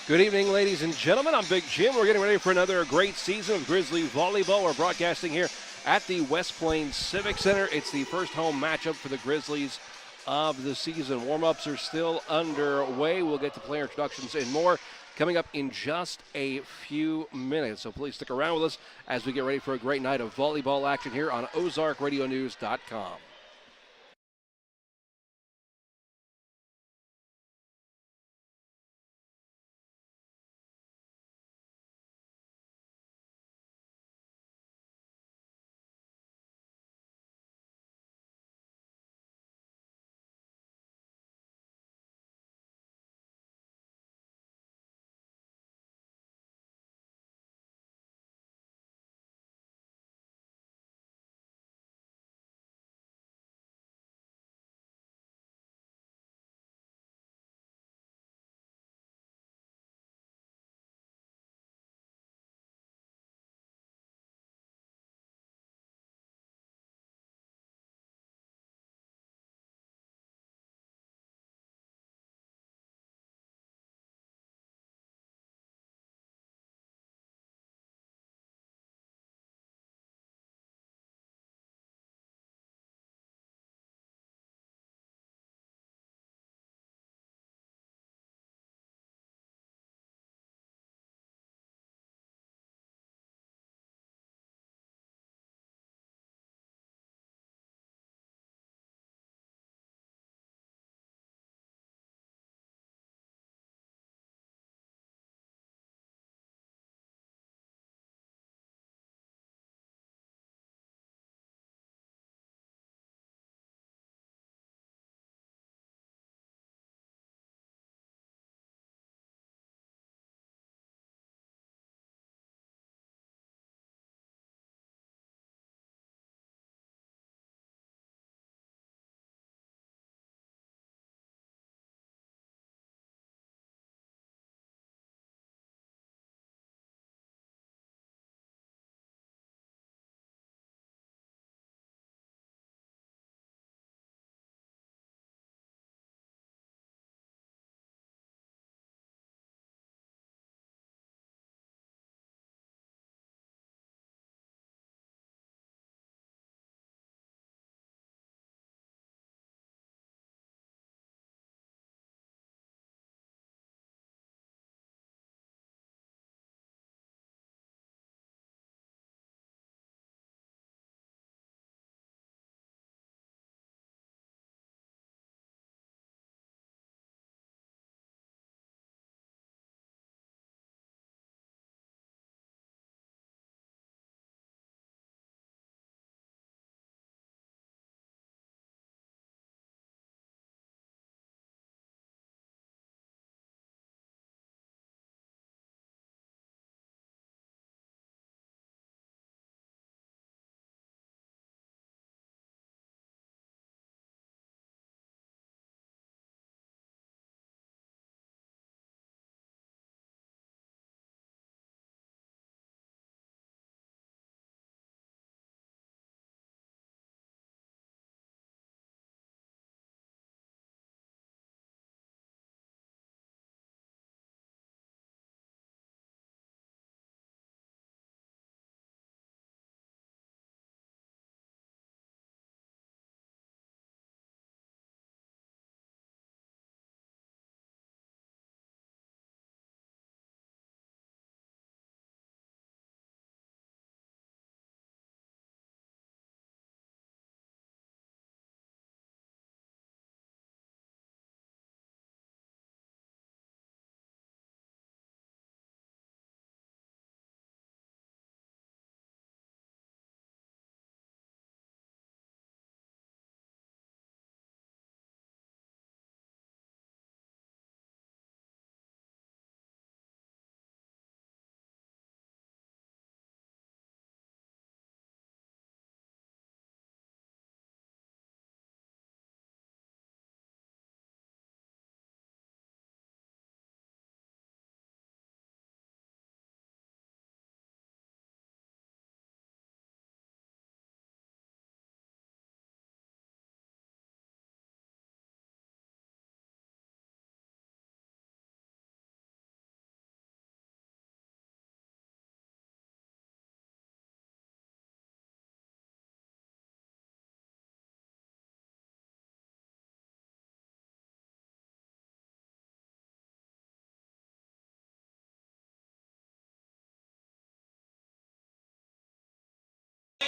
Good evening, ladies and gentlemen. I'm Big Jim. We're getting ready for another great season of Grizzly Volleyball. We're broadcasting here at the West Plains Civic Center. It's the first home matchup for the Grizzlies of the season. Warm-ups are still underway. We'll get to player introductions and more coming up in just a few minutes. So please stick around with us as we get ready for a great night of volleyball action here on OzarkRadioNews.com.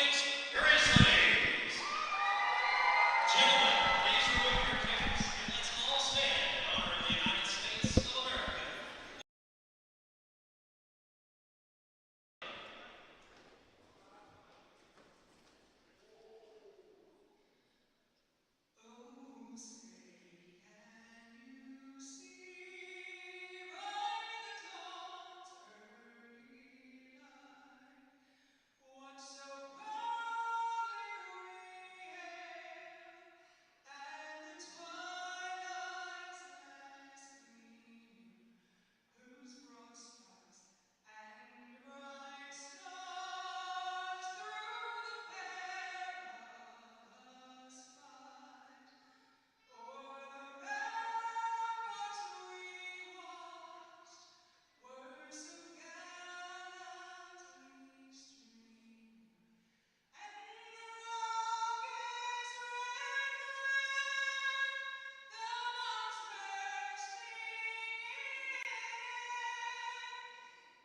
opponent, Grizzlies. Gentlemen, please remove your caps and let's all stand in honor of the United States of America. Oh, say, can you see by the dawn's early light what so proudly we hailed at the twilight's last gleaming, whose broad stripes and bright stars through the perilous fight o'er the ramparts we watched were so gallantly streaming, and the rocket's red glare the marks bursting in air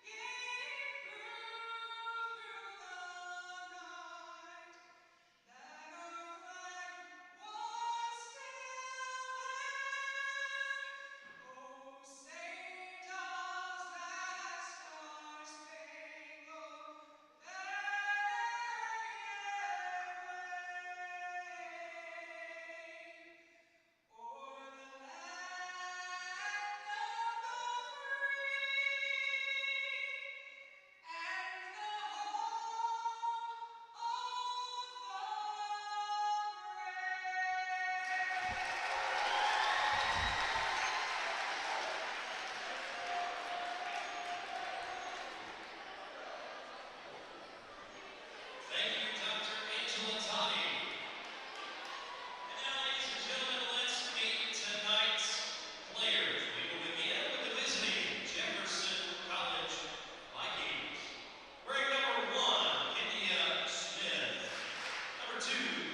gave proof through the night that our flag was still there. Oh, say does that star-spangled banner yet wave o'er the land of the free and the home of the brave. Thank you, Dr. Angela Tani. And now, ladies and gentlemen, let's meet tonight's players. We will begin with the visiting Jefferson College Vikings. Wearing number 1, India Smith. Number 2,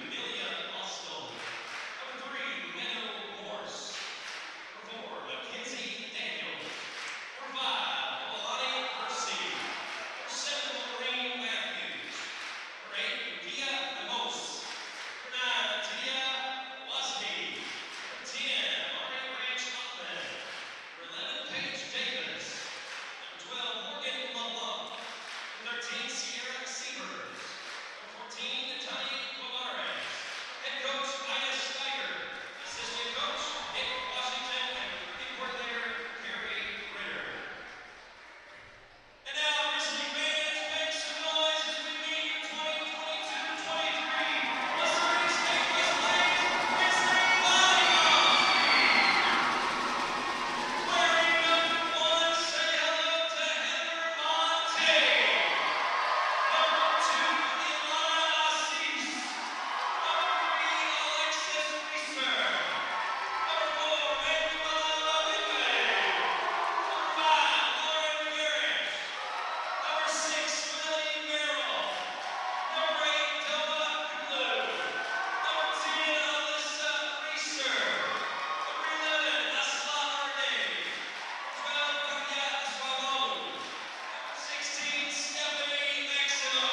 Amelia Austell. Number 3, Meadow Morse. Number 4, Mackenzie Daniels. Number 5, Olani Percy. Number 7, Lorraine Matthews. Number 8, Lucia Amos. Number 9, Tia Wasney. Number 10, Mari Branch Hoffman. Number 11, Paige Davis. Number 12, Morgan LeBlanc. Number 13, Sierra Sievers. Number 14, Tani Guevara. Head coach, Ida Steiger. Assistant coach, Nick Washington. And big coordinator, Carrie Ritter. And now, Grizzly fans, make some noise as we meet your 2022-23 Missouri State West Plains Grizzly Volleyball team. Wearing number 1, say hello to Heather Monte. Number 2, Ilana Assis. Number 3, Alexis Reeser. Number 4, Manuela Olive. Number 5, Lauren Garrett. Number 6, Lily Merrill. Number 8, Dova Kulu. Number 10, Alyssa Reeser. Number 11, Asla Arnay. Number 12, Kavya Swallow. Number 16, Stephanie Maximo.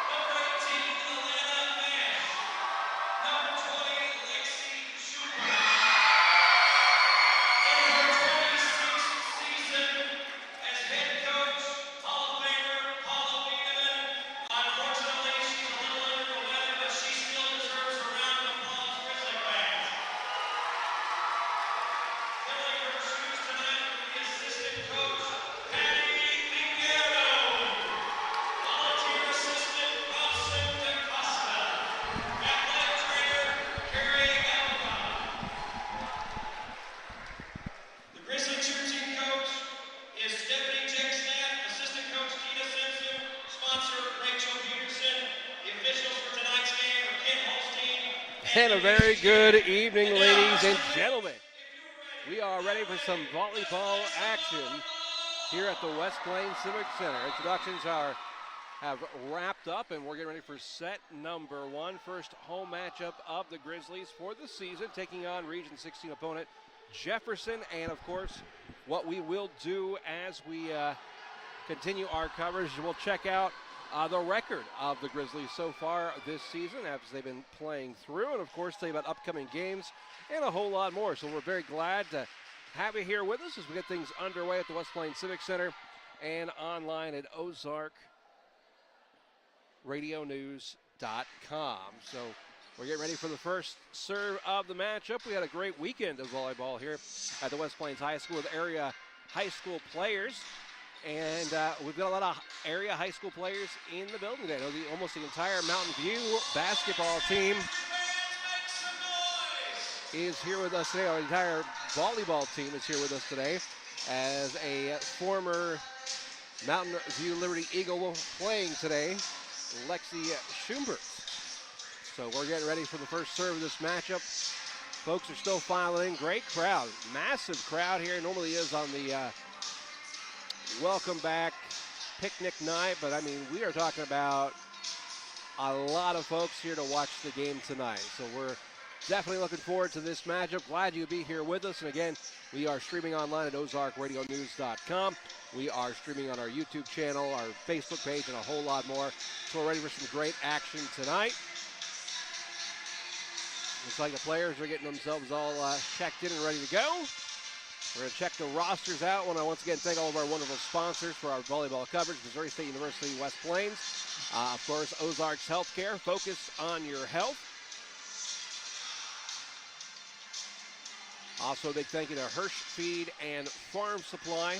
Number 18, Alana Mash. Number 20, Lexi Schubert. In her 26th season as head coach, Hall of Famer Paula Wiedemann. Unfortunately, she's a little under the weather, but she still deserves a round of applause, Grizzly fans. Filling her shoes tonight will be assistant coach Patty Figueroa. Volunteer assistant Robson DaCosta. Athletic trainer Carrie Alcott. The Grizzly cheer team coach is Stephanie Jexnat, assistant coach Gina Simpson, sponsor Rachel Peterson. The officials for tonight's game are Ken Holstein And a very good evening, ladies and gentlemen. We are ready for some volleyball action here at the West Plains Civic Center. Introductions have wrapped up, and we're getting ready for set number 1. First home matchup of the Grizzlies for the season, taking on Region 16 opponent Jefferson. And, of course, what we will do as we continue our coverage, we'll check out the record of the Grizzlies so far this season as they've been playing through. And, of course, tell you about upcoming games and a whole lot more. So we're very glad to have you here with us as we get things underway at the West Plains Civic Center and online at ozarkradionews.com. So we're getting ready for the first serve of the matchup. We had a great weekend of volleyball here at the West Plains High School with area high school players. And we've got a lot of area high school players in the building today. Almost the entire Mountain View basketball team is here with us today. Our entire volleyball team is here with us today as a former Mountain View Liberty Eagle playing today, Lexi Schumbert. So we're getting ready for the first serve of this matchup. Folks are still filing in. Great crowd. Massive crowd here. Normally is on the welcome back picnic night, but I mean, we are talking about a lot of folks here to watch the game tonight. So we're definitely looking forward to this matchup. Glad you could be here with us. And again, we are streaming online at ozarkradionews.com. We are streaming on our YouTube channel, our Facebook page, and a whole lot more. So we're ready for some great action tonight. Looks like the players are getting themselves all checked in and ready to go. We're going to check the rosters out. I want to once again thank all of our wonderful sponsors for our volleyball coverage. Missouri State University, West Plains. Of course, Ozarks Healthcare. Focus on your health. Also, a big thank you to Hirsch Feed and Farm Supply.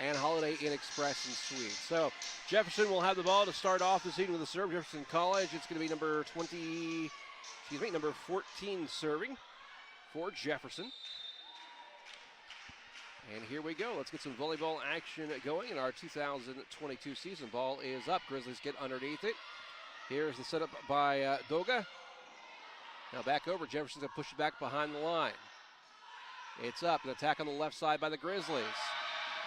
And Holiday Inn Express and Suites. So, Jefferson will have the ball to start off this evening with the serve. Jefferson College. It's going to be number 14 serving for Jefferson. And here we go. Let's get some volleyball action going in our 2022 season. Ball is up. Grizzlies get underneath it. Here's the setup by Doga. Now back over. Jefferson's going to push it back behind the line. It's up. An attack on the left side by the Grizzlies.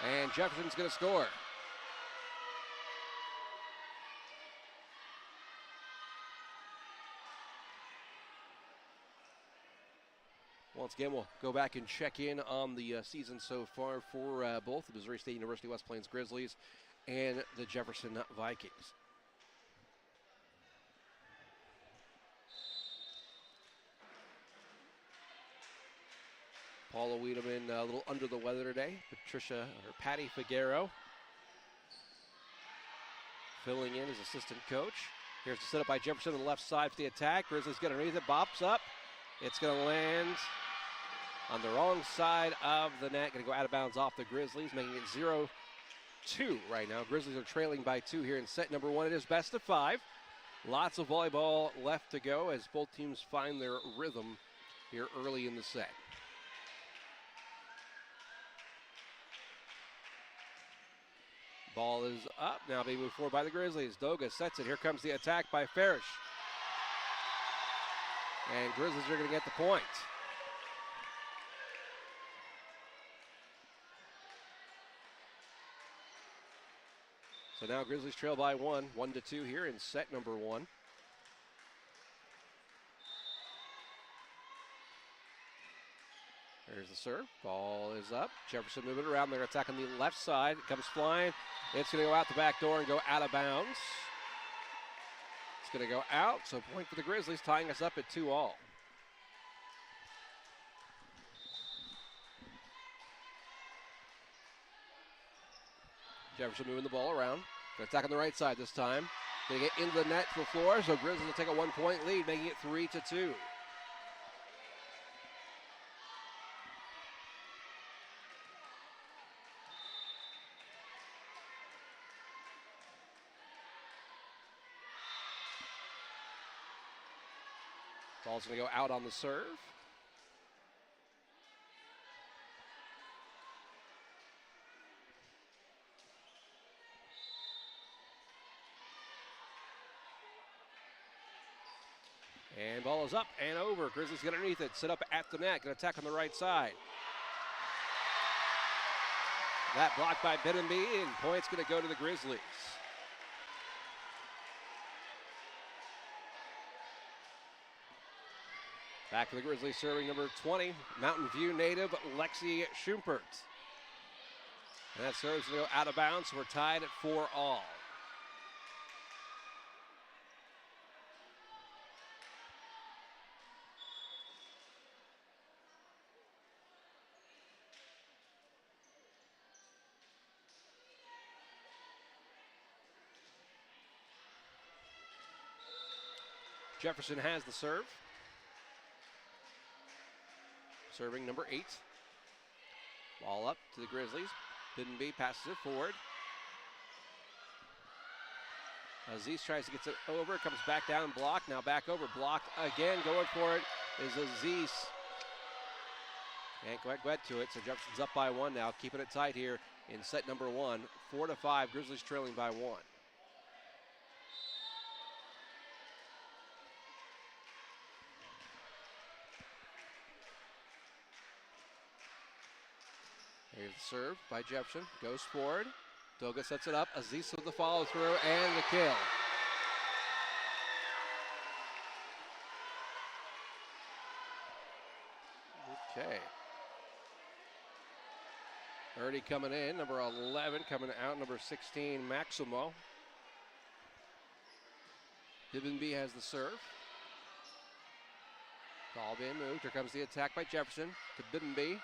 And Jefferson's going to score. Once again, we'll go back and check in on the season so far for both the Missouri State University West Plains Grizzlies and the Jefferson Vikings. Paula Wiedemann a little under the weather today. Patty Figueroa filling in as assistant coach. Here's the setup by Jefferson on the left side for the attack. Grizzlies get underneath it, bops up. It's going to land on the wrong side of the net. Going to go out of bounds off the Grizzlies, making it 0-2 right now. Grizzlies are trailing by 2 here in set number 1. It is best of 5. Lots of volleyball left to go as both teams find their rhythm here early in the set. Ball is up. Now being moved forward by the Grizzlies. Doga sets it. Here comes the attack by Farish. And Grizzlies are going to get the point. So now Grizzlies trail by 1-2 here in set number 1. There's the serve. Ball is up. Jefferson moving around. They're attacking the left side. It comes flying. It's going to go out the back door and go out of bounds. It's going to go out. So point for the Grizzlies, tying us up at 2-all. Jefferson moving the ball around. Going to attack on the right side this time. Going to get into the net to the floor. So Grizzlies will take a 1-point lead, making it 3-2. Ball's going to go out on the serve. And ball is up and over. Grizzlies get underneath it. Sit up at the net. Going to attack on the right side. That blocked by Benenby, and point's going to go to the Grizzlies. Back to the Grizzlies serving number 20, Mountain View native Lexi Schumpert. And that serves to go out of bounds. So we're tied at 4-all. Jefferson has the serve. Serving number 8. Ball up to the Grizzlies. Biddenby passes it forward. Aziz tries to get it over, comes back down, blocked. Now back over, blocked again. Going for it is Aziz. Can't quite get to it, so Jefferson's up by 1 now, keeping it tight here in set number 1. 4-5, Grizzlies trailing by 1. Here's the serve by Jefferson. Goes forward. Doga sets it up. Aziz with the follow through and the kill. Okay. Ernie coming in, number 11. Coming out, number 16, Maximo. Biddenby has the serve. Ball being moved. Here comes the attack by Jefferson to Biddenby.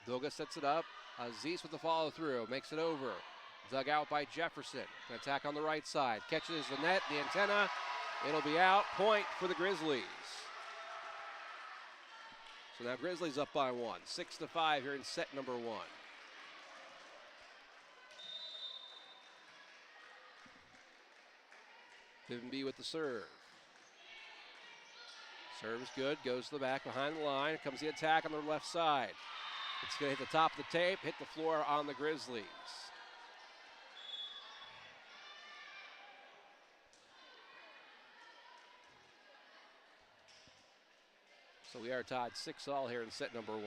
Doga sets it up. Aziz with the follow through. Makes it over. Dug out by Jefferson. An attack on the right side. Catches the net, the antenna. It'll be out. Point for the Grizzlies. So now Grizzlies up by 1. 6-5 here in set number 1. Biddenby with the serve. Serve is good. Goes to the back behind the line. Here comes the attack on the left side. It's going to hit the top of the tape, hit the floor on the Grizzlies. So we are tied 6-all here in set number 1.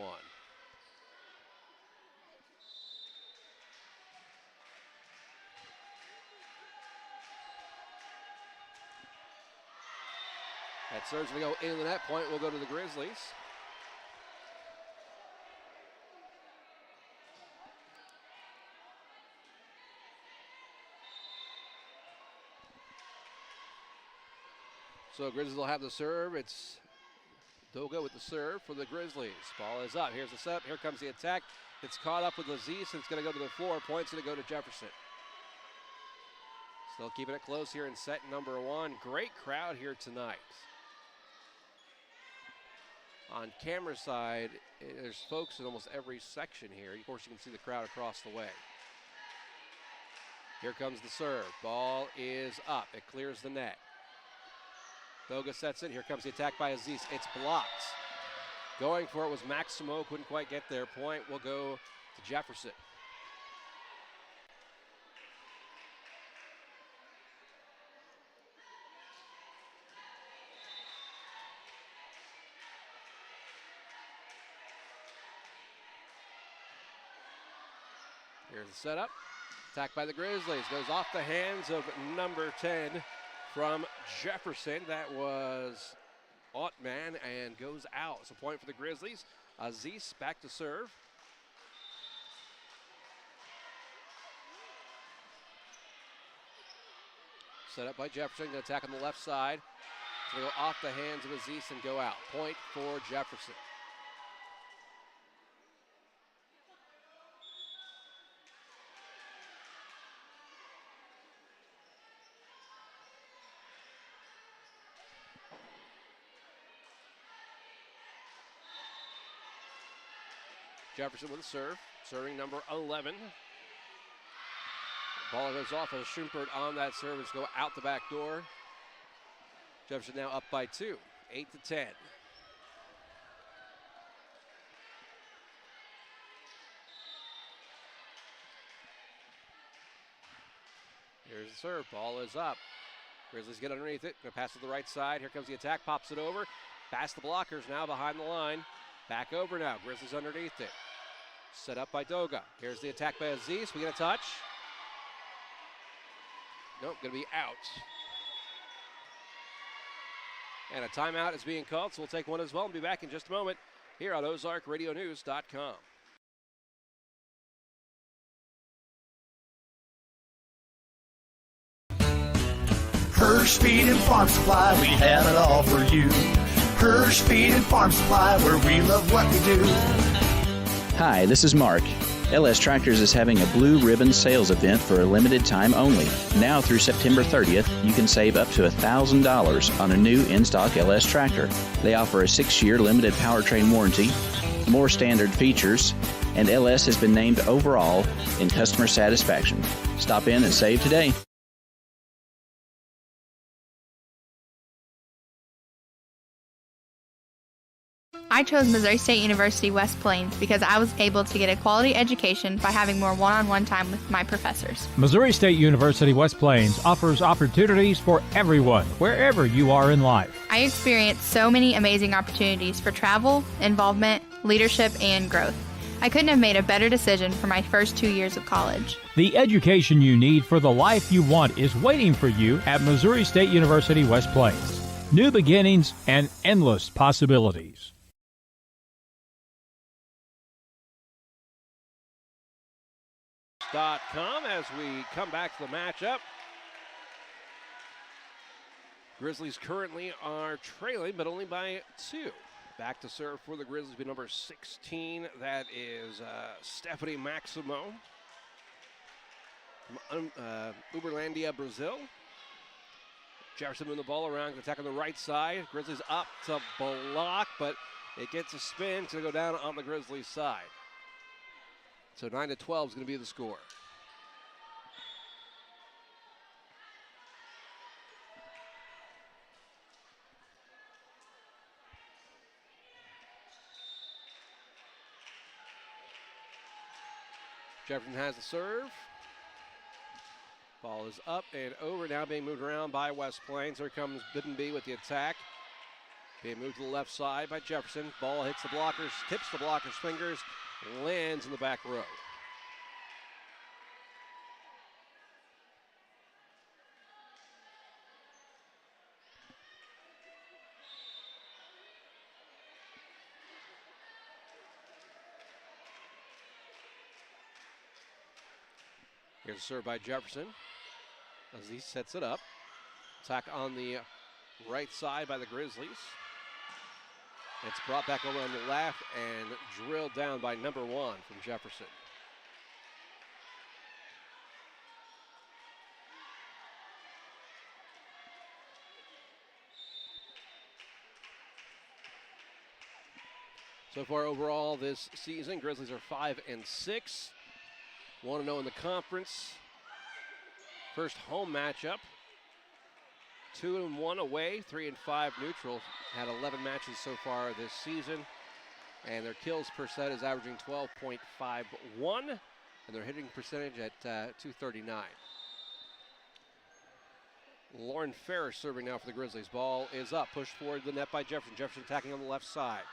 That serve's going to go into the net. Point will go to the Grizzlies. So Grizzlies will have the serve. It's Doga with the serve for the Grizzlies. Ball is up. Here's the setup. Here comes the attack. It's caught up with Aziz, and it's going to go to the floor. Points going to go to Jefferson. Still keeping it close here in set number 1. Great crowd here tonight. On camera side, there's folks in almost every section here. Of course, you can see the crowd across the way. Here comes the serve. Ball is up. It clears the net. Doga sets it. Here comes the attack by Aziz. It's blocked. Going for it was Maximo. Couldn't quite get there. Point will go to Jefferson. Here's the setup. Attack by the Grizzlies. Goes off the hands of number 10 from Jefferson. That was Ottman and goes out. So point for the Grizzlies. Aziz back to serve. Set up by Jefferson. Going to attack on the left side. It's going to go off the hands of Aziz and go out. Point for Jefferson. Jefferson with a serve, serving number 11. Ball goes off as Schumpert on that service, go out the back door. Jefferson now up by 2, 8-10. Here's the serve, ball is up. Grizzlies get underneath it, gonna pass to the right side. Here comes the attack, pops it over. Past the blockers, now behind the line. Back over now, Grizzlies underneath it. Set up by Doga. Here's the attack by Aziz. We get a touch. Nope, gonna be out. And a timeout is being called, so we'll take one as well and be back in just a moment here on OzarkRadioNews.com. Hirsch Feed and Farm Supply, we have it all for you. Hirsch Feed and Farm Supply, where we love what we do. Hi, this is Mark. LS Tractors is having a blue ribbon sales event for a limited time only. Now through September 30th, you can save up to $1,000 on a new in-stock LS tractor. They offer a 6-year limited powertrain warranty, more standard features, and LS has been named overall in customer satisfaction. Stop in and save today. I chose Missouri State University West Plains because I was able to get a quality education by having more one-on-one time with my professors. Missouri State University West Plains offers opportunities for everyone, wherever you are in life. I experienced so many amazing opportunities for travel, involvement, leadership, and growth. I couldn't have made a better decision for my first 2 years of college. The education you need for the life you want is waiting for you at Missouri State University West Plains. New beginnings and endless possibilities. .com as we come back to the matchup. Grizzlies currently are trailing, but only by 2. Back to serve for the Grizzlies be number 16. That is Stephanie Maximo from Uberlandia, Brazil. Jefferson moving the ball around, attack on the right side. Grizzlies up to block, but it gets a spin. It's going to go down on the Grizzlies side. So 9-12 is going to be the score. Jefferson has the serve. Ball is up and over, now being moved around by West Plains. Here comes Biddenby with the attack. Being moved to the left side by Jefferson. Ball hits the blockers, tips the blockers' fingers, lands in the back row. Here's a serve by Jefferson as he sets it up. Attack on the right side by the Grizzlies. It's brought back over on the left and drilled down by number 1 from Jefferson. So far overall this season, Grizzlies are 5-6. 1-0 in the conference. First home matchup. 2-1 away, 3-5 neutral. Had 11 matches so far this season. And their kills per set is averaging 12.51. And their hitting percentage at .239. Lauren Ferris serving now for the Grizzlies. Ball is up, pushed forward the net by Jefferson. Jefferson attacking on the left side.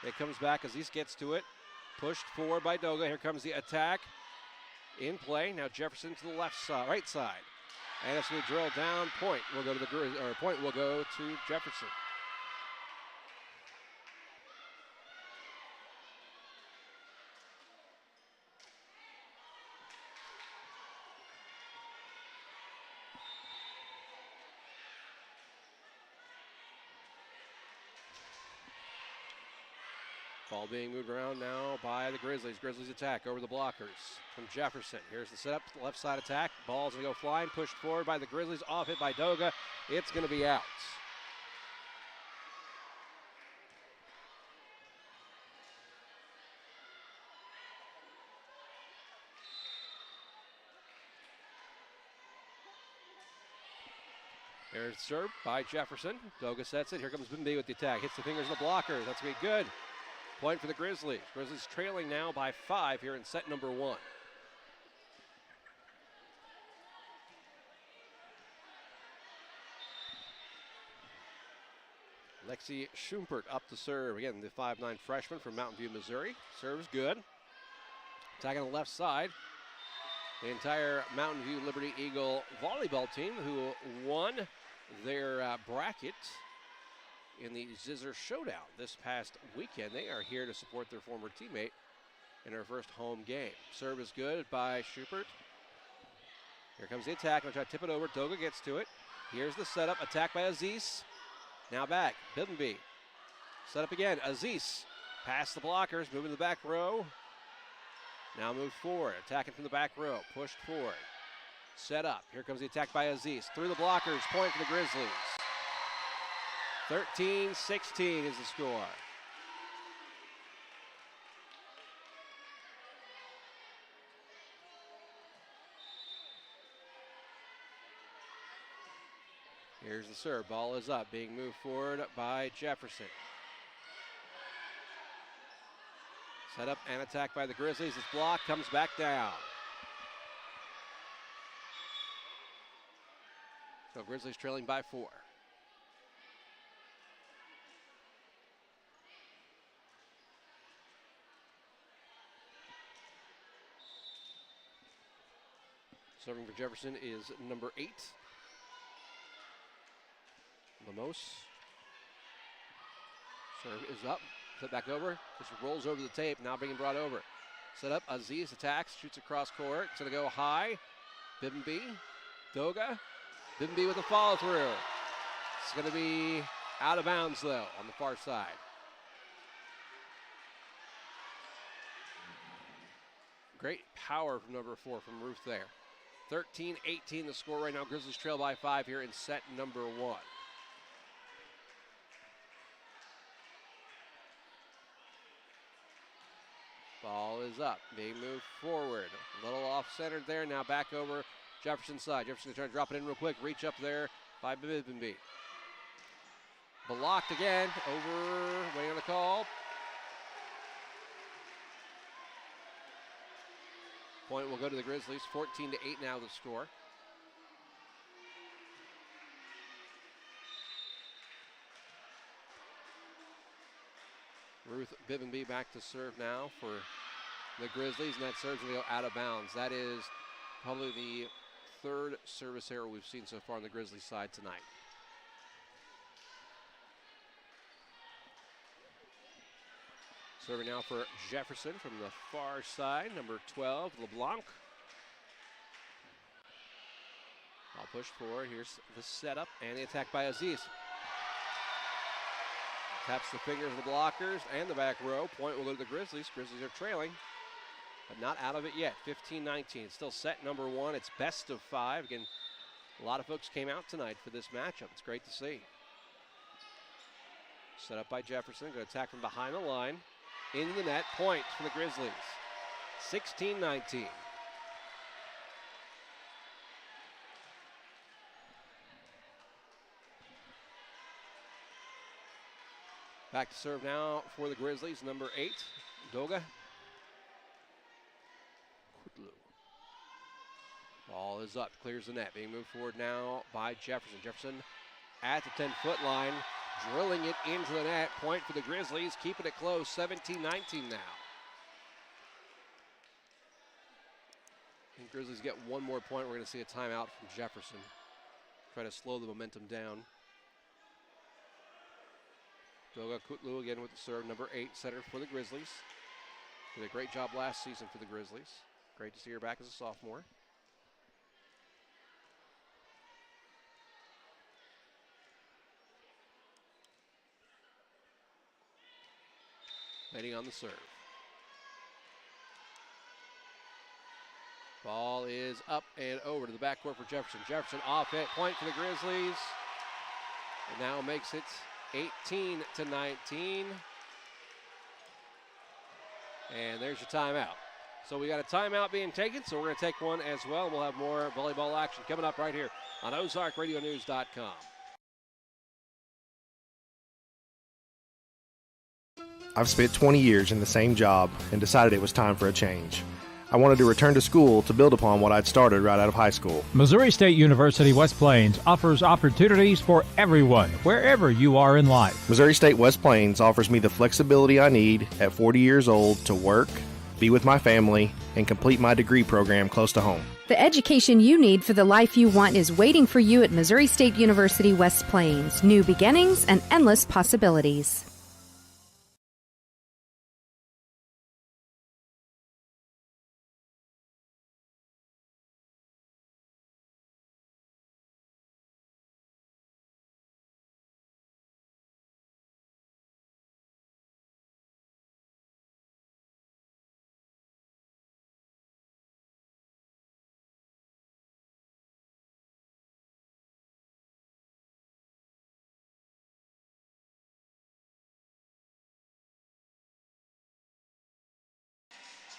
It comes back as he gets to it. Pushed forward by Doga. Here comes the attack. In play, now Jefferson to the left side, right side. And it's going to drill down. Point will go to point will go to Jefferson. Ball being moved around now by the Grizzlies. Grizzlies attack over the blockers from Jefferson. Here's the setup, left side attack. Ball's going to go flying, pushed forward by the Grizzlies, off hit by Doga. It's going to be out. There's the serve by Jefferson. Doga sets it. Here comes Bimby with the attack. Hits the fingers of the blocker. That's going to be good. Point for the Grizzlies. Grizzlies trailing now by 5 here in set number 1. Lexi Schumpert up to serve. Again, the 5'9" freshman from Mountain View, Missouri. Serves good. Attack on the left side. The entire Mountain View Liberty Eagle volleyball team who won their bracket in the Zizzer Showdown this past weekend. They are here to support their former teammate in her first home game. Serve is good by Schubert. Here comes the attack. I'll try to tip it over. Doga gets to it. Here's the setup, attack by Aziz. Now back, Bibbenby. Set up again, Aziz. Past the blockers, moving to the back row. Now move forward, attacking from the back row, pushed forward. Set up, here comes the attack by Aziz. Through the blockers, point for the Grizzlies. 13-16 is the score. Here's the serve, ball is up, being moved forward by Jefferson. Set up and attack by the Grizzlies. This block comes back down. So Grizzlies trailing by 4. Serving for Jefferson is number 8. Lemos. Serve is up. Set back over. Just rolls over the tape. Now being brought over. Set up. Aziz attacks. Shoots across court. It's going to go high. Bibbenby. Doga. Bibbenby with a follow through. It's going to be out of bounds though on the far side. Great power from number 4 from Ruth there. 13-18 the score right now. Grizzlies trail by 5 here in set number 1. Ball is up, being moved forward. A little off-centered there, now back over Jefferson's side. Jefferson trying to drop it in real quick. Reach up there by Bibbenby. Blocked again, over, waiting on the call. Point will go to the Grizzlies, 14-8 now the score. Ruth Bibbenby back to serve now for the Grizzlies, and that serve's going to go out of bounds. That is probably the 3rd service error we've seen so far on the Grizzlies side tonight. Serving now for Jefferson from the far side, number 12, LeBlanc. I'll push forward. Here's the setup and the attack by Aziz. Taps the fingers of the blockers and the back row. Point will go to the Grizzlies. Grizzlies are trailing, but not out of it yet. 15-19. It's still set number 1. It's best of 5. Again, a lot of folks came out tonight for this matchup. It's great to see. Set up by Jefferson. Going to attack from behind the line. Into the net. Point for the Grizzlies. 16-19. Back to serve now for the Grizzlies, number 8, Doga. Ball is up, clears the net, being moved forward now by Jefferson. Jefferson at the 10-foot line, drilling it into the net. Point for the Grizzlies, keeping it close, 17-19 now. And Grizzlies get one more point. We're going to see a timeout from Jefferson. Try to slow the momentum down. Doga Kutlu again with the serve, number 8, setter for the Grizzlies. Did a great job last season for the Grizzlies. Great to see her back as a sophomore. Waiting on the serve. Ball is up and over to the backcourt for Jefferson. Jefferson off it, point for the Grizzlies. And now makes it 18-19. And there's your timeout. So we got a timeout being taken, so we're going to take one as well. We'll have more volleyball action coming up right here on OzarkRadioNews.com. I've spent 20 years in the same job and decided it was time for a change. I wanted to return to school to build upon what I'd started right out of high school. Missouri State University West Plains offers opportunities for everyone, wherever you are in life. Missouri State West Plains offers me the flexibility I need at 40 years old to work, be with my family, and complete my degree program close to home. The education you need for the life you want is waiting for you at Missouri State University West Plains. New beginnings and endless possibilities.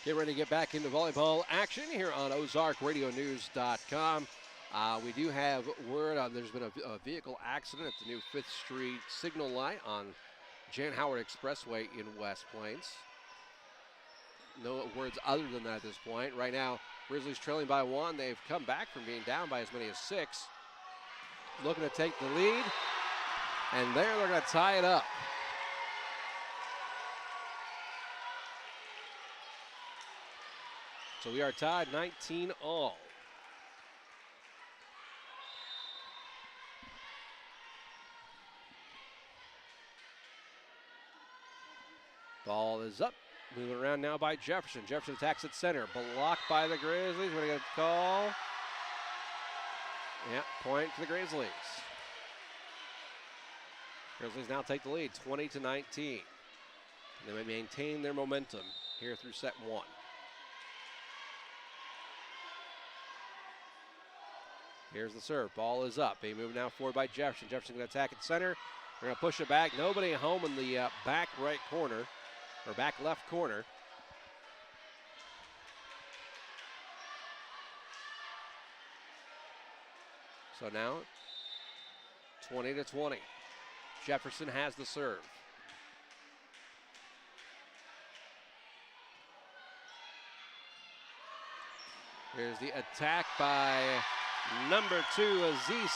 Get ready to get back into volleyball action here on OzarkRadioNews.com. We do have word on there's been a vehicle accident at the new 5th Street signal light on Jan Howard Expressway in West Plains. No words other than that at this point. Right now, Grizzlies trailing by 1. They've come back from being down by as many as 6. Looking to take the lead. And there they're going to tie it up. So we are tied 19 all. Ball is up. Moving around now by Jefferson. Jefferson attacks at center. Blocked by the Grizzlies. We're going to get a call. Yeah, point to the Grizzlies. Grizzlies now take the lead, 20-19. And they may maintain their momentum here through set 1. Here's the serve. Ball is up. Being moved now forward by Jefferson. Jefferson going to attack at center. They're going to push it back. Nobody home in the back right corner, or back left corner. So now, 20-20. Jefferson has the serve. Here's the attack by number 2, Aziz.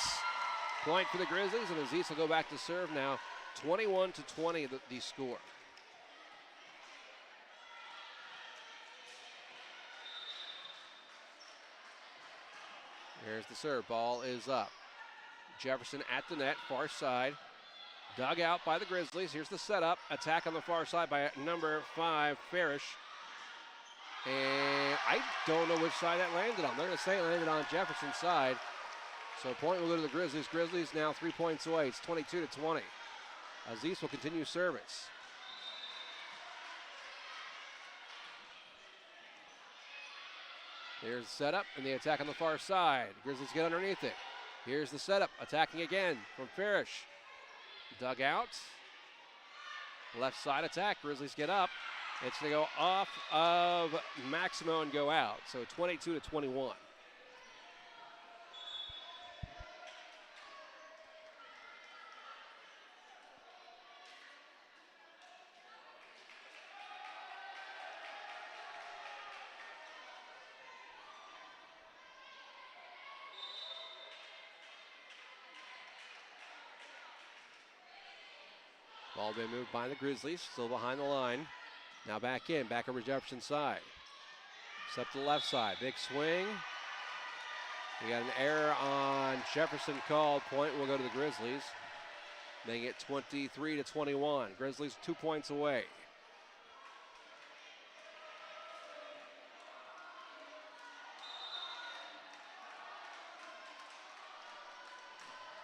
Point for the Grizzlies, and Aziz will go back to serve now. 21-20 the score. Here's the serve. Ball is up. Jefferson at the net, far side. Dug out by the Grizzlies. Here's the setup. Attack on the far side by number 5, Farish. And I don't know which side that landed on. They're going to say it landed on Jefferson's side. So point will go to the Grizzlies. Grizzlies now 3 points away. It's 22-20. Aziz will continue service. Here's the setup and the attack on the far side. Grizzlies get underneath it. Here's the setup. Attacking again from Farish. Dug out. Left side attack. Grizzlies get up. It's going to go off of Maximo and go out. So 22-21. Ball being moved by the Grizzlies, still behind the line. Now back in, back over Jefferson's side. Step to the left side, big swing. We got an error on Jefferson called. Point will go to the Grizzlies, making it 23-21. Grizzlies 2 points away.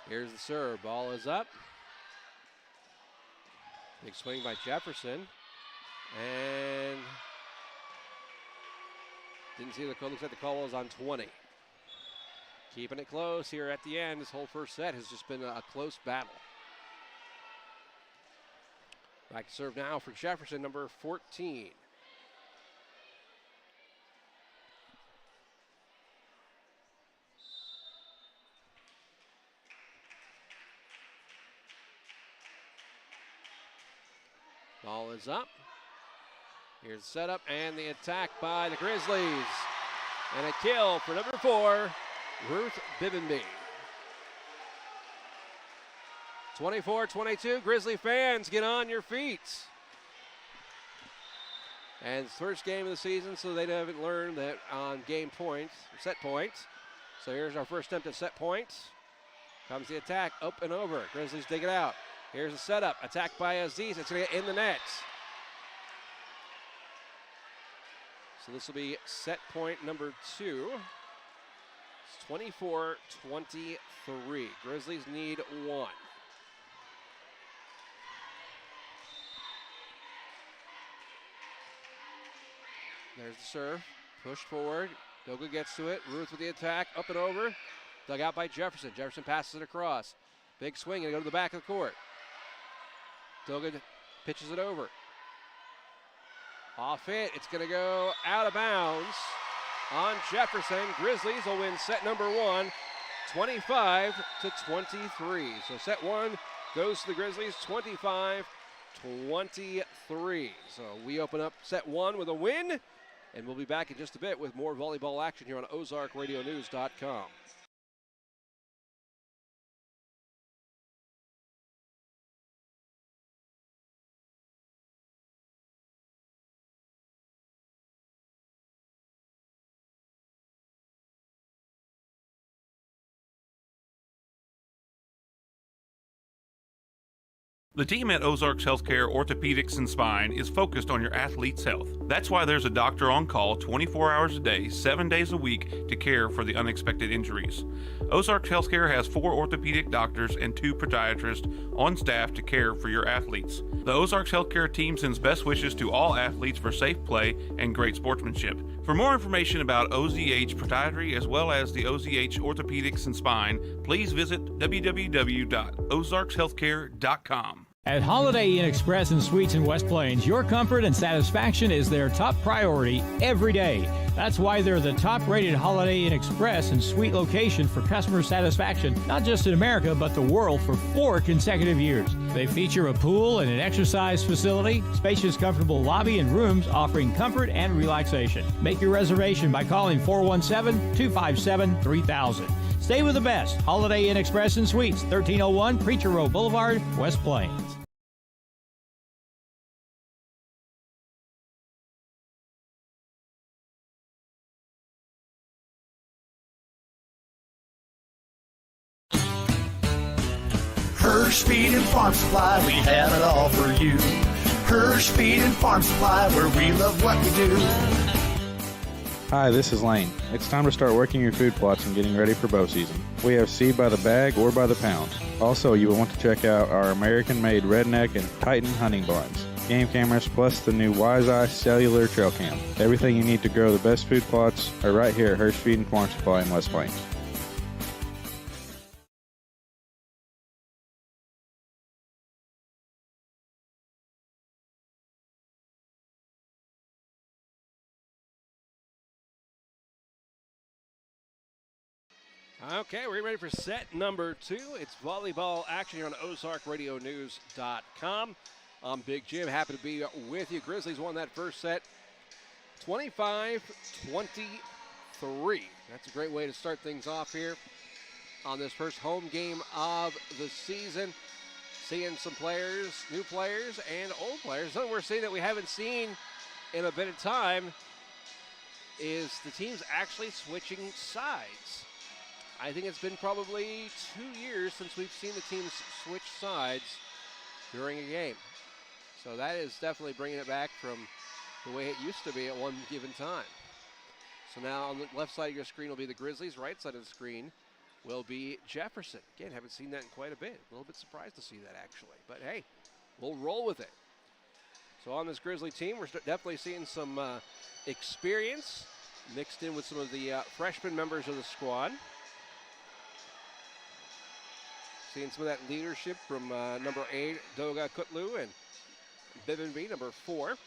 Here's the serve, ball is up. Big swing by Jefferson. And didn't see the call. Looks like the call was on 20. Keeping it close here at the end. This whole first set has just been a close battle. Back to serve now for Jefferson, number 14. Ball is up. Here's the setup and the attack by the Grizzlies. And a kill for number 4, Ruth Bibbenby. 24-22, Grizzly fans, get on your feet. And it's the first game of the season, so they haven't learned that on game points, set points. So here's our first attempt at set points. Comes the attack, up and over. Grizzlies dig it out. Here's the setup, attack by Aziz. It's going to get in the net. So this will be set point number 2. It's 24-23. Grizzlies need 1. There's the serve. Push forward. Doga gets to it. Ruth with the attack. Up and over. Dug out by Jefferson. Jefferson passes it across. Big swing and go to the back of the court. Doga pitches it over. Off it. It's going to go out of bounds on Jefferson. Grizzlies will win set number 1, 25-23. So set 1 goes to the Grizzlies, 25-23. So we open up set 1 with a win, and we'll be back in just a bit with more volleyball action here on OzarkRadioNews.com. The team at Ozarks Healthcare Orthopedics and Spine is focused on your athlete's health. That's why there's a doctor on call 24 hours a day, 7 days a week to care for the unexpected injuries. Ozarks Healthcare has 4 orthopedic doctors and 2 podiatrists on staff to care for your athletes. The Ozarks Healthcare team sends best wishes to all athletes for safe play and great sportsmanship. For more information about OZH Podiatry as well as the OZH Orthopedics and Spine, please visit www.ozarkshealthcare.com. At Holiday Inn Express and Suites in West Plains, your comfort and satisfaction is their top priority every day. That's why they're the top-rated Holiday Inn Express and Suite location for customer satisfaction, not just in America, but the world for 4 consecutive years. They feature a pool and an exercise facility, spacious, comfortable lobby and rooms offering comfort and relaxation. Make your reservation by calling 417-257-3000. Stay with the best. Holiday Inn Express and Suites, 1301 Preacher Row Boulevard, West Plains. Hirsch Feed and Farm Supply, we have it all for you. Hirsch Feed and Farm Supply, where we love what we do. Hi, this is Lane. It's time to start working your food plots and getting ready for bow season. We have seed by the bag or by the pound. Also, you will want to check out our American-made Redneck and Titan hunting blinds, game cameras, plus the new Wise Eye cellular trail cam. Everything you need to grow the best food plots are right here at Hirsch Feed and Farm Supply in West Plains. Okay, we're ready for set number 2. It's volleyball action here on OzarkRadioNews.com. I'm Big Jim, happy to be with you. Grizzlies won that first set 25-23. That's a great way to start things off here on this first home game of the season. Seeing some players, new players and old players. Something we're seeing that we haven't seen in a bit of time is the teams actually switching sides. I think it's been probably 2 years since we've seen the teams switch sides during a game. So that is definitely bringing it back from the way it used to be at one given time. So now on the left side of your screen will be the Grizzlies. Right side of the screen will be Jefferson. Again, haven't seen that in quite a bit. A little bit surprised to see that actually. But hey, we'll roll with it. So on this Grizzly team, we're definitely seeing some experience mixed in with some of the freshman members of the squad. Seeing some of that leadership from number 8, Doga Kutlu, and Bibbenby, number 4.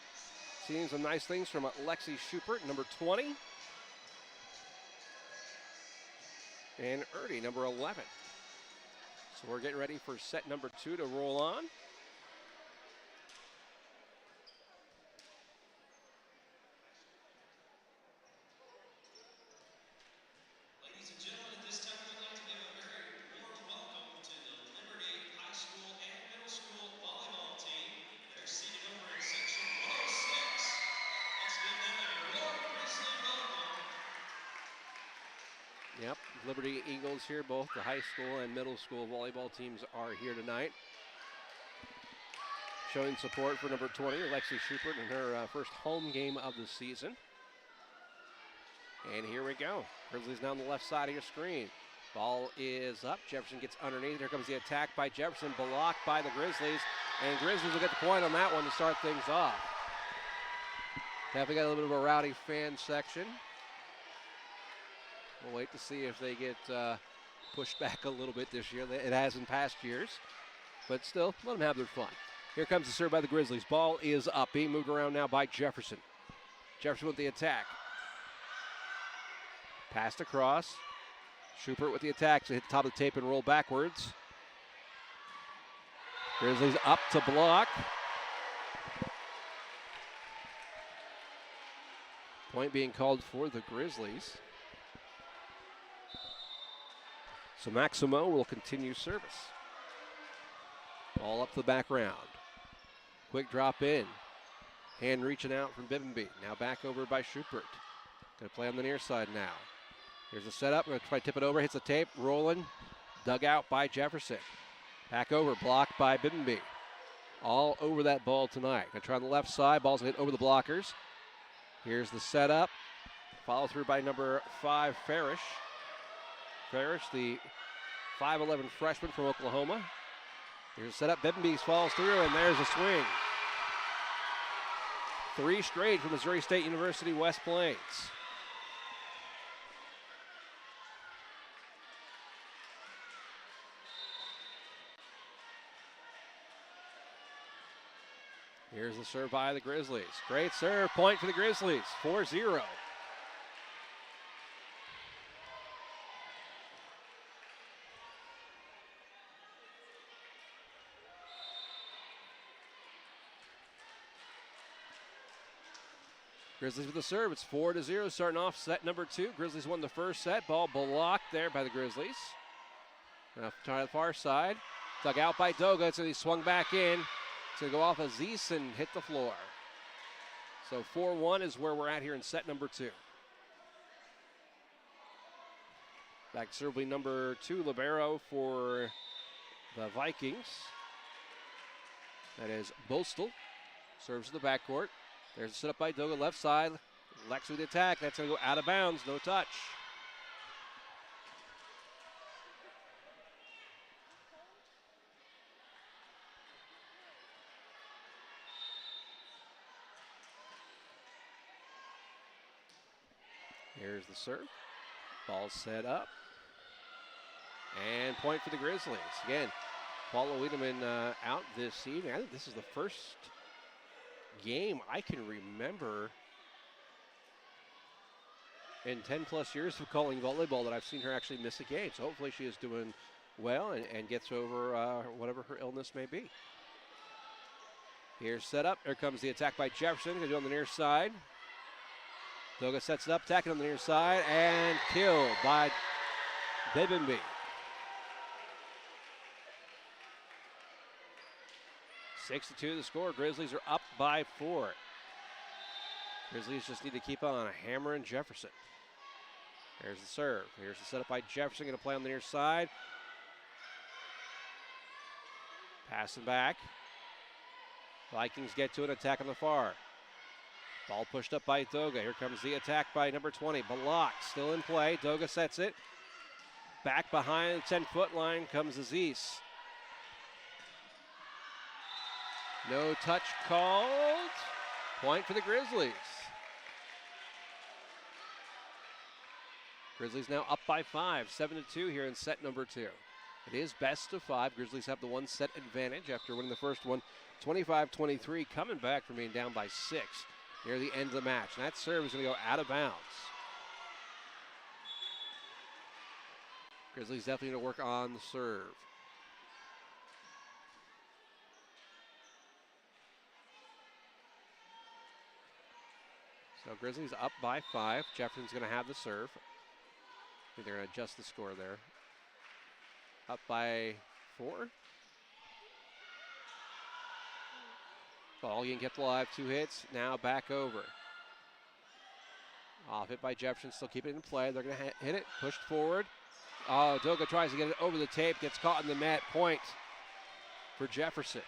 Seeing some nice things from Lexi Schubert, number 20. And Erdy, number 11. So we're getting ready for set number 2 to roll on. Yep, Liberty Eagles here. Both the high school and middle school volleyball teams are here tonight. Showing support for number 20, Lexi Schubert, in her first home game of the season. And here we go. Grizzlies now on the left side of your screen. Ball is up. Jefferson gets underneath. Here comes the attack by Jefferson, blocked by the Grizzlies. And Grizzlies will get the point on that one to start things off. Definitely got a little bit of a rowdy fan section. We'll wait to see if they get pushed back a little bit this year. It has in past years. But still, let them have their fun. Here comes the serve by the Grizzlies. Ball is up. Being moved around now by Jefferson. Jefferson with the attack. Passed across. Schubert with the attack. So hit the top of the tape and roll backwards. Grizzlies up to block. Point being called for the Grizzlies. So Maximo will continue service. Ball up to the back round. Quick drop in. Hand reaching out from Bibbenby. Now back over by Schubert. Going to play on the near side now. Here's the setup. Going to try to tip it over. Hits the tape. Rolling. Dug out by Jefferson. Back over. Blocked by Bibbenby. All over that ball tonight. Going to try on the left side. Ball's going to hit over the blockers. Here's the setup. Follow through by number 5, Farish. Farish, the 5'11 freshman from Oklahoma. Here's a setup. Bibbenby falls through, and there's a swing. 3 straight from Missouri State University, West Plains. Here's the serve by the Grizzlies. Great serve. Point for the Grizzlies. 4-0. Grizzlies with the serve. It's 4-0 starting off set number 2. Grizzlies won the first set. Ball blocked there by the Grizzlies. Now try the far side. Dug out by Doga, so he swung back in. It's going to go off of Zeese and hit the floor. So 4-1 is where we're at here in set number 2. Back to serve will be number 2, libero for the Vikings. That is Bostel. Serves to the backcourt. There's a setup by Doga, left side. Lex with the attack. That's going to go out of bounds. No touch. Here's the serve. Ball set up. And point for the Grizzlies. Again, Paula Wiedemann out this evening. I think this is the first game I can remember in 10 plus years of calling volleyball that I've seen her actually miss a game. So hopefully she is doing well and gets over whatever her illness may be. Here's set up. Here comes the attack by Jefferson. Going to do it on the near side. Doga sets it up, attacking on the near side, and killed by Bibbenby. 6-2 the score. Grizzlies are up by 4. Grizzlies just need to keep on hammering Jefferson. There's the serve. Here's the setup by Jefferson. Going to play on the near side. Passing back. Vikings get to an attack on the far. Ball pushed up by Doga. Here comes the attack by number 20. Balak still in play. Doga sets it. Back behind the 10-foot line comes Aziz. No touch called. Point for the Grizzlies. Grizzlies now up by 5, 7-2 here in set number 2. It is best of 5. Grizzlies have the 1 set advantage after winning the first one, 25-23, coming back from being down by 6 near the end of the match. And that serve is going to go out of bounds. Grizzlies definitely going to work on the serve. So Grizzlies up by 5. Jefferson's going to have the serve. I think they're going to adjust the score there. Up by 4. Ball getting kept alive. 2 hits. Now back over. Off hit by Jefferson. Still keep it in play. They're going to hit it. Pushed forward. Oh, Doga tries to get it over the tape. Gets caught in the net. Point for Jefferson.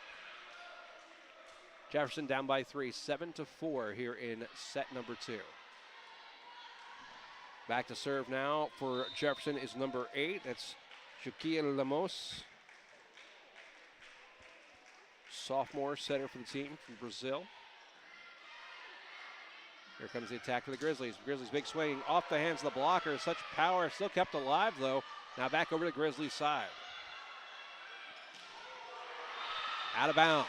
Jefferson down by 3, 7-4 here in set number 2. Back to serve now for Jefferson is number 8. That's Juquiel Lemos. Sophomore setter for the team from Brazil. Here comes the attack for the Grizzlies. Grizzlies big swing off the hands of the blocker. Such power. Still kept alive though. Now back over to the Grizzlies side. Out of bounds.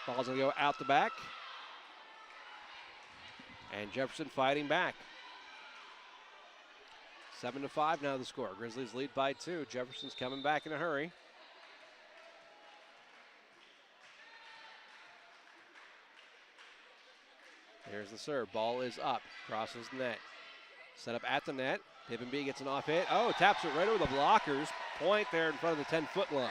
Ball's going to go out the back. And Jefferson fighting back. 7-5 now the score. Grizzlies lead by 2. Jefferson's coming back in a hurry. Here's the serve. Ball is up. Crosses the net. Set up at the net. Pippin B gets an off hit. Oh, taps it right over the blockers. Point there in front of the 10-foot line.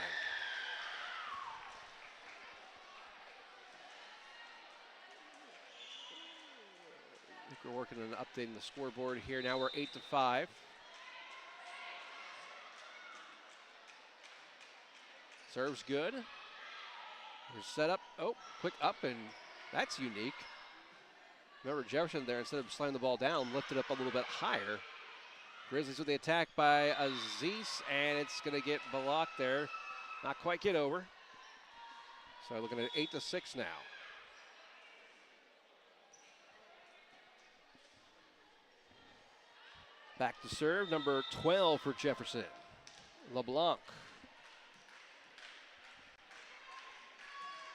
I think we're working on updating the scoreboard here. Now we're 8-5. Serves good. Here's set up. Oh, quick up, and that's unique. Remember Jefferson there, instead of sliding the ball down, lifted up a little bit higher. Grizzlies with the attack by Aziz, and it's going to get blocked there. Not quite get over. So looking at 8-6 now. Back to serve, number 12 for Jefferson. LeBlanc.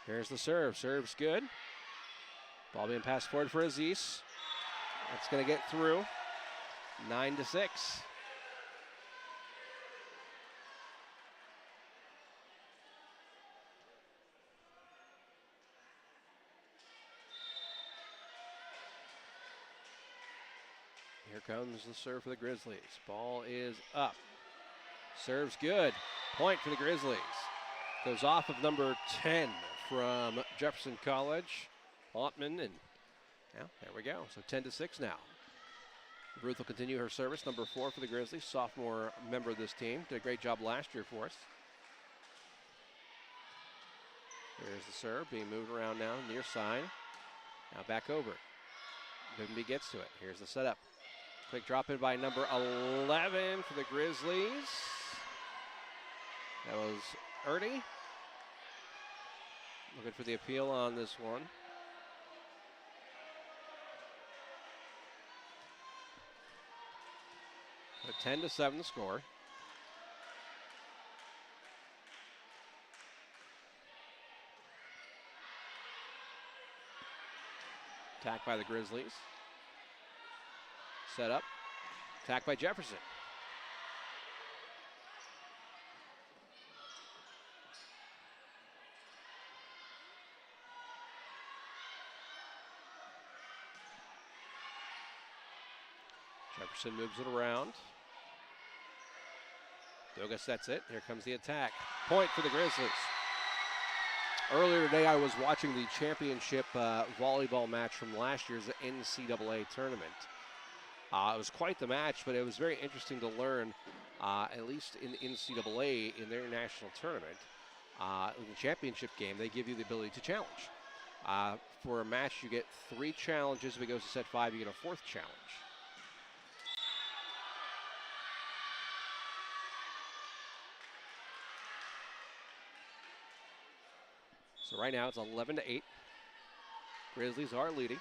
Here's the serve. Serve's good. Ball being passed forward for Aziz. That's going to get through. 9-6. Here comes the serve for the Grizzlies. Ball is up. Serves good. Point for the Grizzlies. Goes off of number 10 from Jefferson College. Altman, and yeah, there we go. So 10-6 now. Ruth will continue her service. Number 4 for the Grizzlies, sophomore member of this team. Did a great job last year for us. There's the serve being moved around now, near side. Now back over. Bimby gets to it. Here's the setup. Quick drop in by number 11 for the Grizzlies. That was Ernie. Looking for the appeal on this one. So 10-7 the score. Attack by the Grizzlies. Set up. Attack by Jefferson. Jefferson moves it around. Doga sets it. Here comes the attack. Point for the Grizzlies. Earlier today, I was watching the championship volleyball match from last year's NCAA tournament. It was quite the match, but it was very interesting to learn, at least in the NCAA, in their national tournament, in the championship game, they give you the ability to challenge. For a match, you get 3 challenges. If it goes to set 5, you get a 4th challenge. So right now it's 11-8. Grizzlies are leading.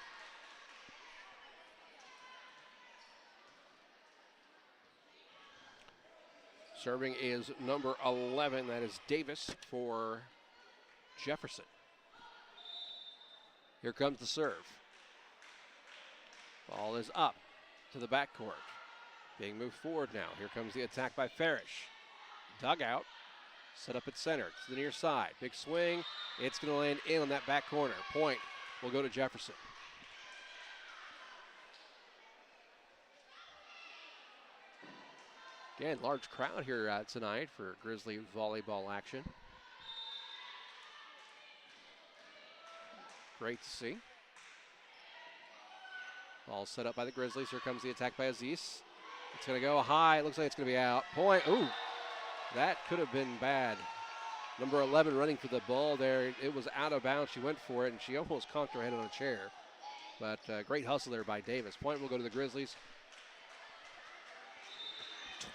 Serving is number 11. That is Davis for Jefferson. Here comes the serve. Ball is up to the backcourt. Being moved forward now. Here comes the attack by Farish. Dugout. Set up at center to the near side. Big swing. It's going to land in on that back corner. Point will go to Jefferson. Again, large crowd here tonight for Grizzly volleyball action. Great to see. Ball set up by the Grizzlies. Here comes the attack by Aziz. It's going to go high. It looks like it's going to be out. Point. Ooh, that could have been bad. Number 11 running for the ball there. It was out of bounds. She went for it, and she almost conked her head on a chair. But great hustle there by Davis. Point will go to the Grizzlies.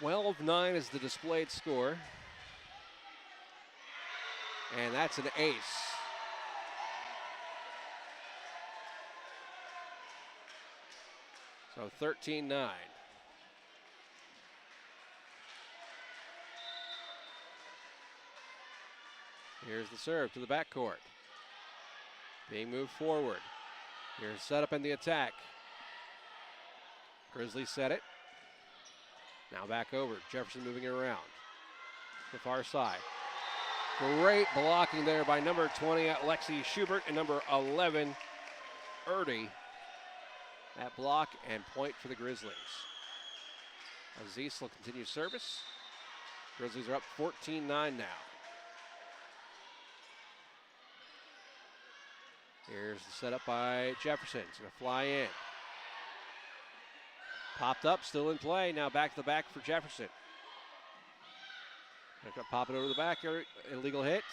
12-9 is the displayed score. And that's an ace. So 13-9. Here's the serve to the backcourt. being moved forward. Here's setup and the attack. Grizzly set it. Now back over. Jefferson moving it around. The far side. Great blocking there by number 20, Lexi Schubert, and number 11, Erdy. That block and point for the Grizzlies. Aziz will continue service. Grizzlies are up 14-9 now. Here's the setup by Jefferson. It's going to fly in. Popped up, still in play. Now back to the back for Jefferson. Going to pop it over the back here. Illegal hit.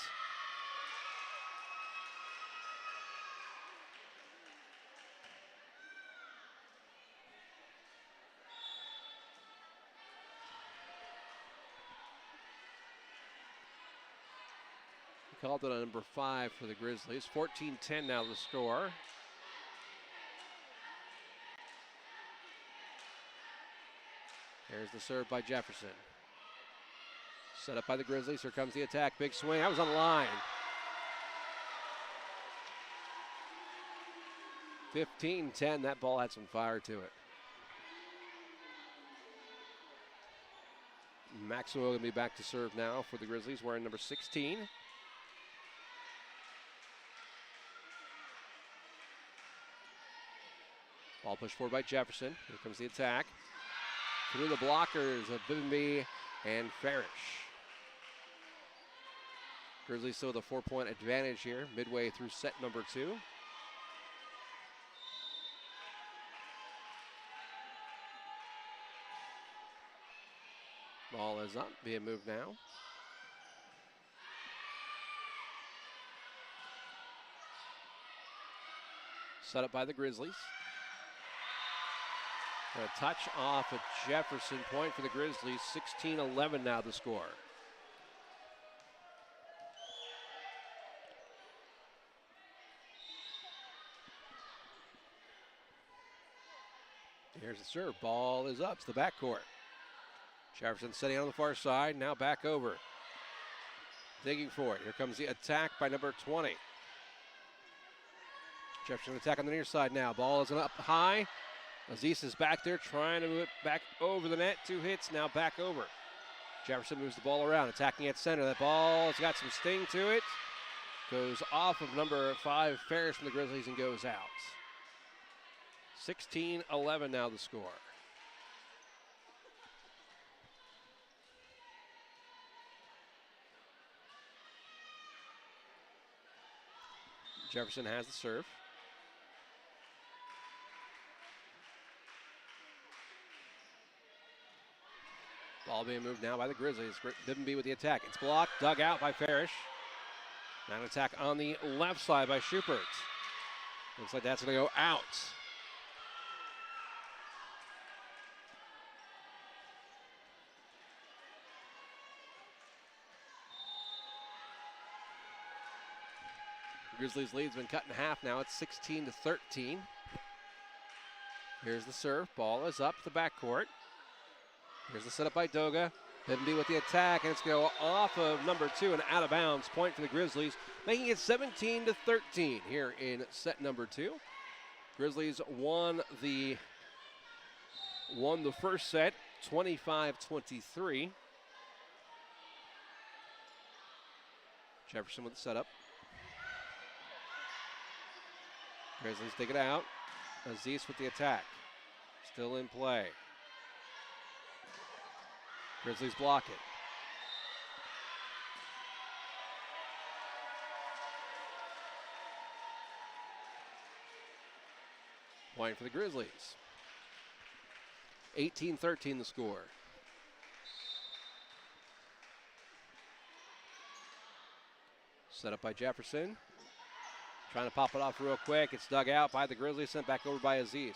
He called it on number 5 for the Grizzlies. 14-10 now the score. There's the serve by Jefferson. Set up by the Grizzlies. Here comes the attack. Big swing. That was on the line. 15-10. That ball had some fire to it. Maxwell going to be back to serve now for the Grizzlies, wearing number 16. Ball pushed forward by Jefferson. Here comes the attack. Through the blockers of Bibbenby and Farish. Grizzlies still with a 4-point advantage here, midway through set number 2. Ball is up, being moved now. Set up by the Grizzlies. A touch off a Jefferson, point for the Grizzlies. 16-11 now the score. Here's the serve. Ball is up to the backcourt. Jefferson sitting on the far side. Now back over. Digging for it. Here comes the attack by number 20. Jefferson attack on the near side now. Ball is up high. Aziz is back there trying to move it back over the net. 2 hits, now back over. Jefferson moves the ball around, attacking at center. That ball's got some sting to it. Goes off of number 5, Ferris from the Grizzlies, and goes out. 16-11 now the score. Jefferson has the serve. Ball being moved now by the Grizzlies. Bibbenby with the attack. It's blocked, dug out by Farish. Now an attack on the left side by Schubert. Looks like that's going to go out. Grizzlies' lead's been cut in half now. It's 16-13. Here's the serve. Ball is up the backcourt. Here's the setup by Doga. Bibbenby with the attack, and it's going to go off of number 2 and out of bounds. Point for the Grizzlies, making it 17-13 here in set number 2. Grizzlies won the first set, 25-23. Jefferson with the setup. Grizzlies dig it out. Aziz with the attack. Still in play. Grizzlies block it. Point for the Grizzlies. 18-13 the score. Set up by Jefferson. Trying to pop it off real quick. It's dug out by the Grizzlies, sent back over by Aziz.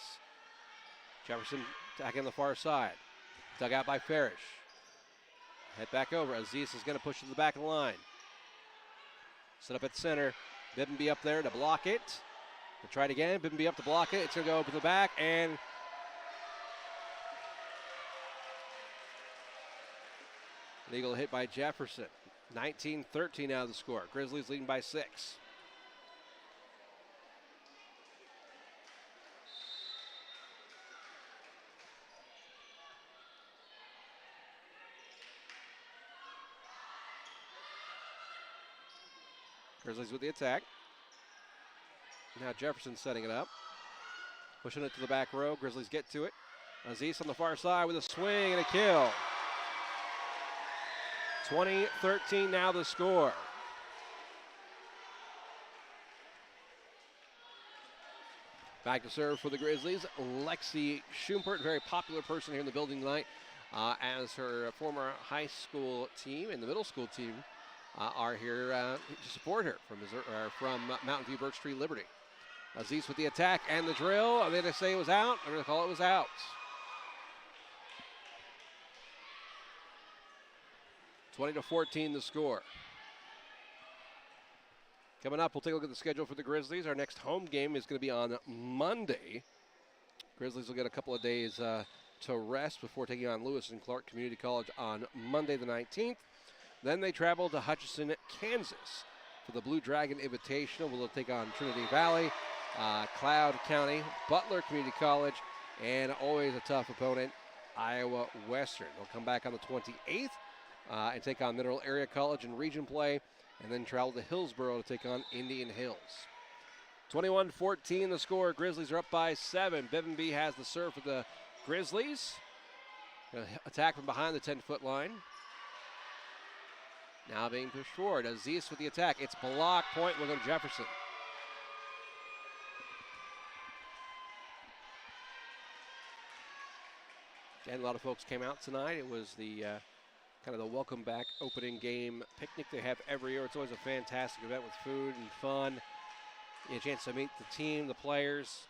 Jefferson attacking the far side. Dug out by Farish. Head back over. Aziz is going to push to the back of the line. Set up at center. Bibbenby up there to block it. We'll try it again. Bibbenby up to block it. It's going to go over the back, and an eagle hit by Jefferson. 19-13 out of the score. Grizzlies leading by 6. Grizzlies with the attack. Now Jefferson setting it up. Pushing it to the back row. Grizzlies get to it. Aziz on the far side with a swing and a kill. 20-13 now the score. Back to serve for the Grizzlies. Lexi Schumpert, very popular person here in the building tonight, as her former high school team and the middle school team are here to support her from Mountain View Birch Tree Liberty. Aziz with the attack and the drill. Are they going to say it was out? They're going to call it was out. 20-14 the score. Coming up, we'll take a look at the schedule for the Grizzlies. Our next home game is going to be on Monday. Grizzlies will get a couple of days to rest before taking on Lewis and Clark Community College on Monday the 19th. Then they travel to Hutchinson, Kansas for the Blue Dragon Invitational. We'll take on Trinity Valley, Cloud County, Butler Community College, and always a tough opponent, Iowa Western. They'll come back on the 28th and take on Mineral Area College in region play, and then travel to Hillsboro to take on Indian Hills. 21-14 the score. Grizzlies are up by 7. Bevan B has the serve for the Grizzlies. Attack from behind the 10-foot line. Now being pushed forward. Aziz with the attack. It's blocked. Point will go to Jefferson. And a lot of folks came out tonight. It was the kind of the welcome back opening game picnic they have every year. It's always a fantastic event with food and fun. You get a chance to meet the team, the players.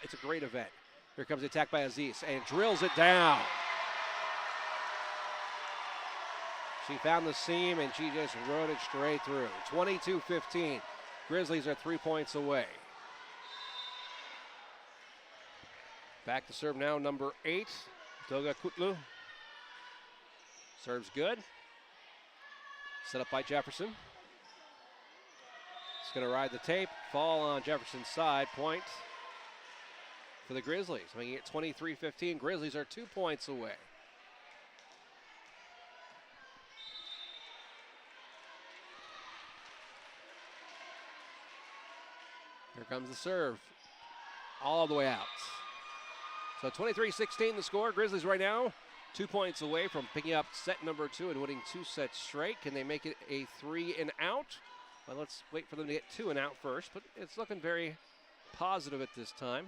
It's a great event. Here comes the attack by Aziz and drills it down. She found the seam and she just rode it straight through. 22-15. Grizzlies are 3 points away. Back to serve now, number 8, Toga Kutlu. Serves good. Set up by Jefferson. It's going to ride the tape. Fall on Jefferson's side. Point for the Grizzlies. Making it 23-15. Grizzlies are 2 points away. Here comes the serve. All the way out. So 23-16 the score. Grizzlies right now 2 points away from picking up set number 2 and winning 2 sets straight. Can they make it a 3 and out? Well, let's wait for them to get 2 and out first, but it's looking very positive at this time.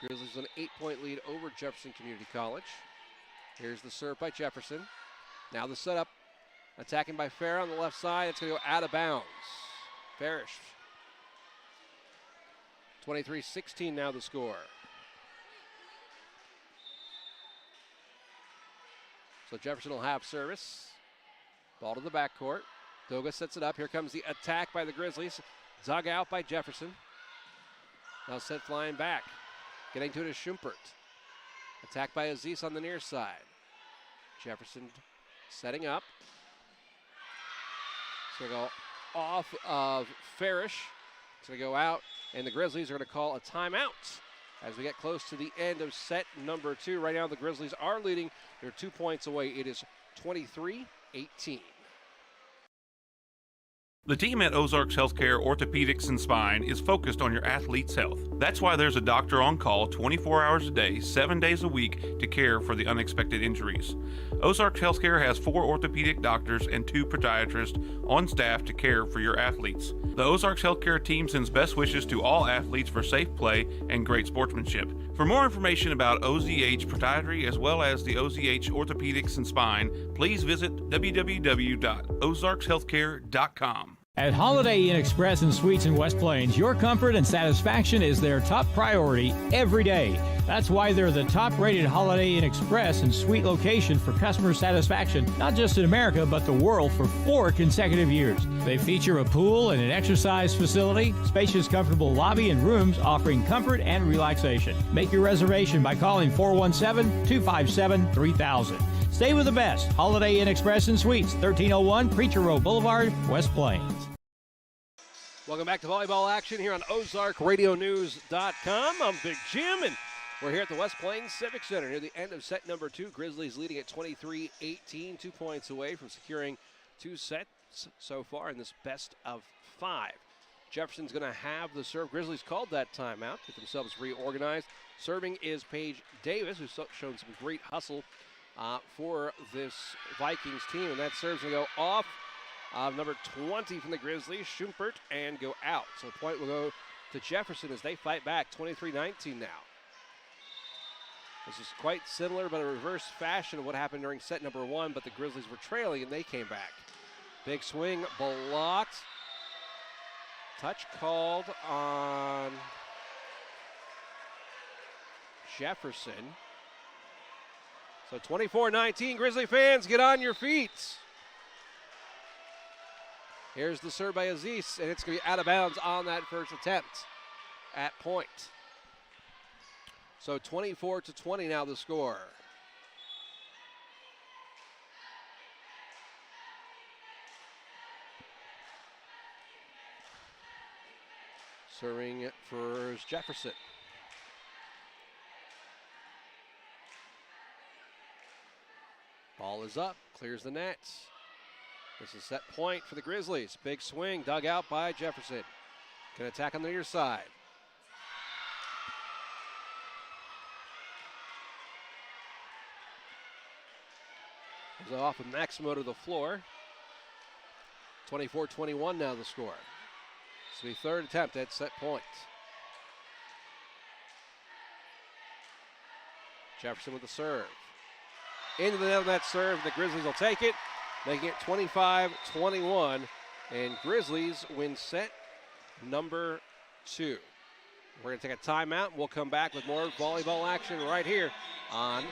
Grizzlies an 8-point lead over Jefferson Community College. Here's the serve by Jefferson. Now the setup, attacking by Farah on the left side. It's going to go out of bounds. Farish. 23-16 now the score. So Jefferson will have service. Ball to the backcourt. Doga sets it up. Here comes the attack by the Grizzlies. Dug out by Jefferson. Now set flying back. Getting to it is Schumpert. Attacked by Aziz on the near side. Jefferson setting up. It's going to go off of Farish. It's going to go out, and the Grizzlies are going to call a timeout as we get close to the end of set number 2. Right now the Grizzlies are leading. They're 2 points away. It is 23-18. The team at Ozarks Healthcare Orthopedics and Spine is focused on your athlete's health. That's why there's a doctor on call 24 hours a day, 7 days a week to care for the unexpected injuries. Ozarks Healthcare has 4 orthopedic doctors and 2 podiatrists on staff to care for your athletes. The Ozarks Healthcare team sends best wishes to all athletes for safe play and great sportsmanship. For more information about OZH Podiatry as well as the OZH Orthopedics and Spine, please visit www.ozarkshealthcare.com. At Holiday Inn Express and Suites in West Plains, your comfort and satisfaction is their top priority every day. That's why they're the top-rated Holiday Inn Express and Suite location for customer satisfaction, not just in America, but the world for 4 consecutive years. They feature a pool and an exercise facility, spacious, comfortable lobby and rooms offering comfort and relaxation. Make your reservation by calling 417-257-3000. Stay with the best. Holiday Inn Express and Suites, 1301 Preacher Road Boulevard, West Plains. Welcome back to volleyball action here on OzarkRadioNews.com. I'm Big Jim, and we're here at the West Plains Civic Center near the end of set number 2. Grizzlies leading at 23-18, 2 points away from securing 2 sets points so far in this best of 5. Jefferson's going to have the serve. Grizzlies called that timeout, get themselves reorganized. Serving is Paige Davis, who's shown some great hustle for this Vikings team, and that serve's going to go off number 20 from the Grizzlies, Schumpert, and go out. So the point will go to Jefferson as they fight back, 23-19 now. This is quite similar, but a reverse fashion of what happened during set number 1, but the Grizzlies were trailing and they came back. Big swing, blocked. Touch called on Jefferson. So 24-19, Grizzly fans, get on your feet. Here's the serve by Aziz, and it's going to be out of bounds on that first attempt at point. So 24-20 now the score. Serving for Jefferson. Ball is up, clears the net. This is set point for the Grizzlies. Big swing, dug out by Jefferson. Can attack on the near side. Goes off of Maximo to the floor. 24-21 now the score. This will be third attempt at set point. Jefferson with the serve. Into the net of that serve, the Grizzlies will take it, making it 25-21, and Grizzlies win set number 2. We're going to take a timeout, and we'll come back with more volleyball action right here on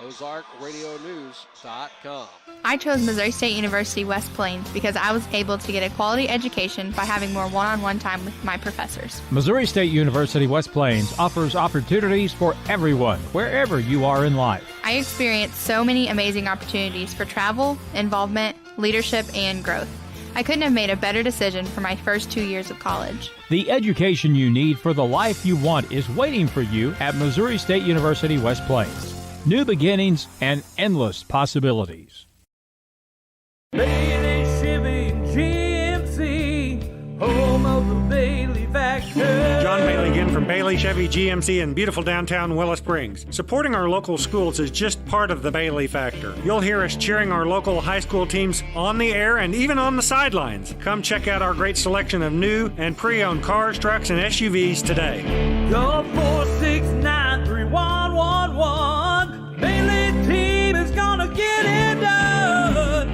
OzarkRadioNews.com. I chose Missouri State University West Plains because I was able to get a quality education by having more one-on-one time with my professors. Missouri State University West Plains offers opportunities for everyone, wherever you are in life. I experienced so many amazing opportunities for travel, involvement, leadership, and growth. I couldn't have made a better decision for my first 2 years of college. The education you need for the life you want is waiting for you at Missouri State University West Plains. New beginnings and endless possibilities. Bailey Chevy GMC, home of the Bailey Factor. John Bailey again from Bailey Chevy GMC in beautiful downtown Willow Springs. Supporting our local schools is just part of the Bailey Factor. You'll hear us cheering our local high school teams on the air and even on the sidelines. Come check out our great selection of new and pre-owned cars, trucks, and SUVs today. Call 469-3111. Bailey team is gonna get it done.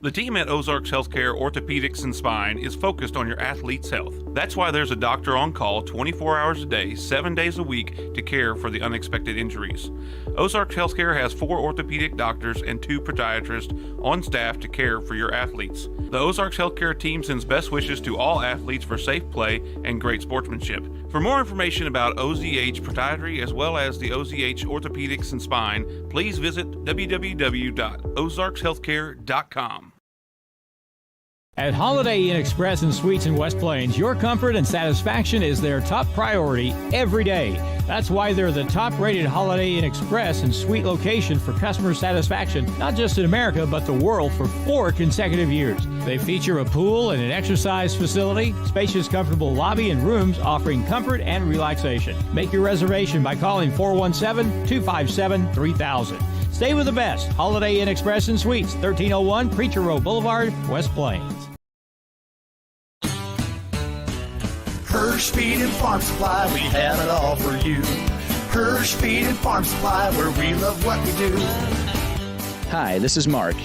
The team at Ozarks Healthcare Orthopedics and Spine is focused on your athlete's health. That's why there's a doctor on call 24 hours a day, 7 days a week to care for the unexpected injuries. Ozarks Healthcare has 4 orthopedic doctors and 2 podiatrists on staff to care for your athletes. The Ozarks Healthcare team sends best wishes to all athletes for safe play and great sportsmanship. For more information about OZH Podiatry as well as the OZH Orthopedics and Spine, please visit www.ozarkshealthcare.com. At Holiday Inn Express and Suites in West Plains, your comfort and satisfaction is their top priority every day. That's why they're the top-rated Holiday Inn Express and Suite location for customer satisfaction, not just in America, but the world for 4 consecutive years. They feature a pool and an exercise facility, spacious, comfortable lobby and rooms offering comfort and relaxation. Make your reservation by calling 417-257-3000. Stay with the best. Holiday Inn Express and Suites, 1301 Preacher Road Boulevard, West Plains. Hirsch Feed and Farm Supply, we have it all for you. Hirsch Feed and Farm Supply, where we love what we do. Hi, this is Mark.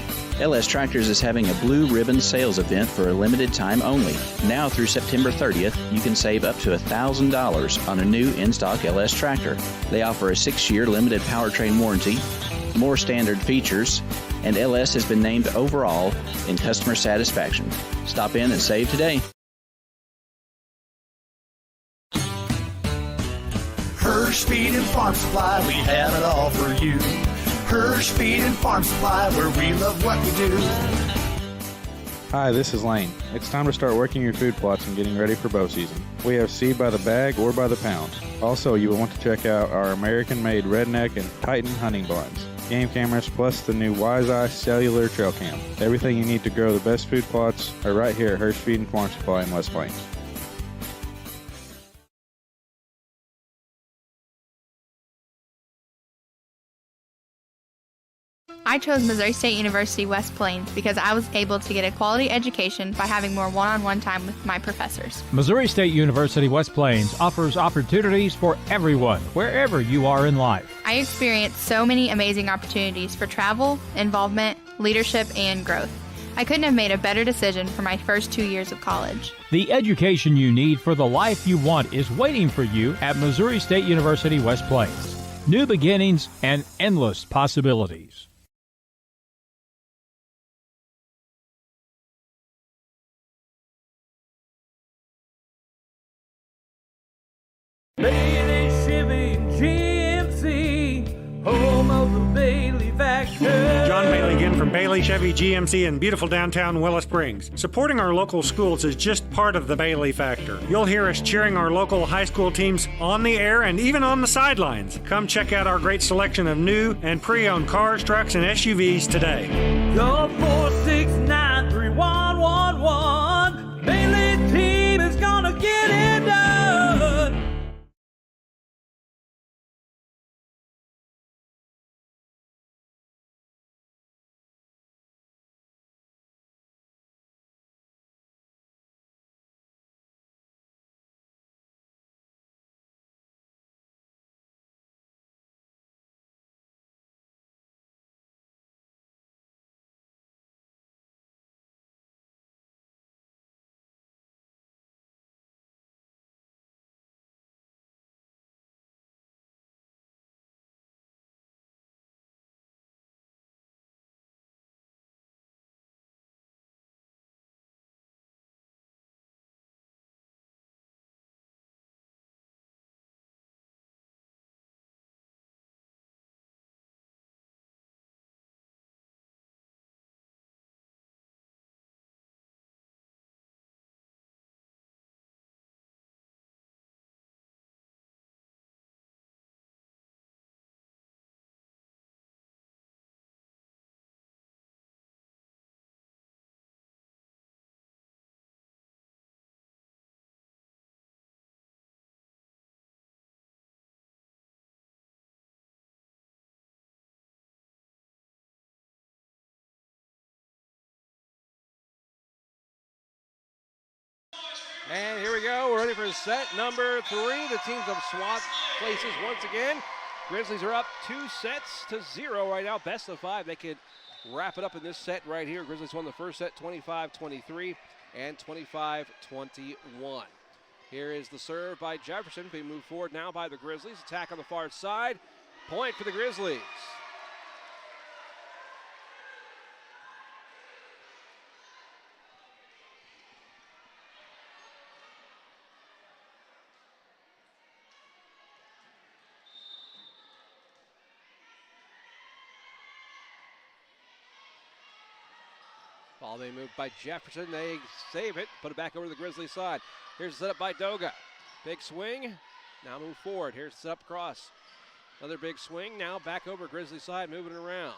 LS Tractors is having a blue ribbon sales event for a limited time only. Now through September 30th, you can save up to $1,000 on a new in-stock LS tractor. They offer a 6-year limited powertrain warranty, more standard features, and LS has been named overall in customer satisfaction. Stop in and save today. Hirsch Feed and Farm Supply, we have it all for you. Hirsch Feed and Farm Supply, where we love what we do. Hi, this is Lane. It's time to start working your food plots and getting ready for bow season. We have seed by the bag or by the pound. Also, you will want to check out our American-made Redneck and Titan hunting blinds, game cameras, plus the new Wise Eye cellular trail cam. Everything you need to grow the best food plots are right here at Hirsch Feed and Farm Supply in West Plains. I chose Missouri State University West Plains because I was able to get a quality education by having more one-on-one time with my professors. Missouri State University West Plains offers opportunities for everyone, wherever you are in life. I experienced so many amazing opportunities for travel, involvement, leadership, and growth. I couldn't have made a better decision for my first 2 years of college. The education you need for the life you want is waiting for you at Missouri State University West Plains. New beginnings and endless possibilities. Bailey Chevy GMC, home of the Bailey Factor. John Bailey again from Bailey Chevy GMC in beautiful downtown Willow Springs. Supporting our local schools is just part of the Bailey Factor. You'll hear us cheering our local high school teams on the air and even on the sidelines. Come check out our great selection of new and pre-owned cars, trucks, and SUVs today. Call 469-3111. Bailey team is gonna get it done. And here we go. We're ready for set number 3. The teams have swapped places once again. Grizzlies are up 2-0 right now. Best of 5. They could wrap it up in this set right here. Grizzlies won the first set 25-23 and 25-21. Here is the serve by Jefferson. Being moved forward now by the Grizzlies. Attack on the far side. Point for the Grizzlies. Ball being moved by Jefferson. They save it, put it back over to the Grizzlies side. Here's the setup by Doga. Big swing. Now move forward. Here's the setup cross. Another big swing. Now back over Grizzlies side, moving it around.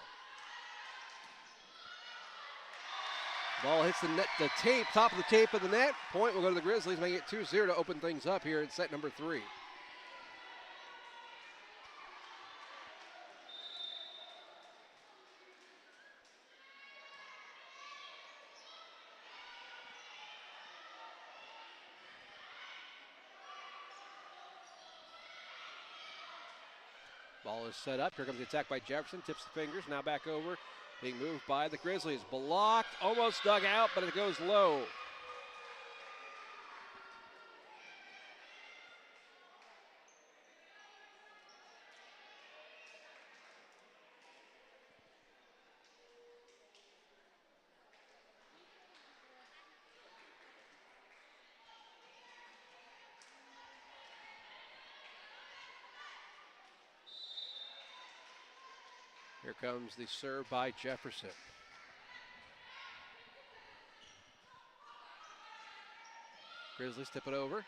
Ball hits the net, the tape, top of the tape of the net. Point will go to the Grizzlies, making it 2-0 to open things up here in set number 3. Ball is set up. Here comes the attack by Jefferson. Tips the fingers. Now back over. Being moved by the Grizzlies. Blocked. Almost dug out, but it goes low. Here comes the serve by Jefferson. Grizzlies tip it over.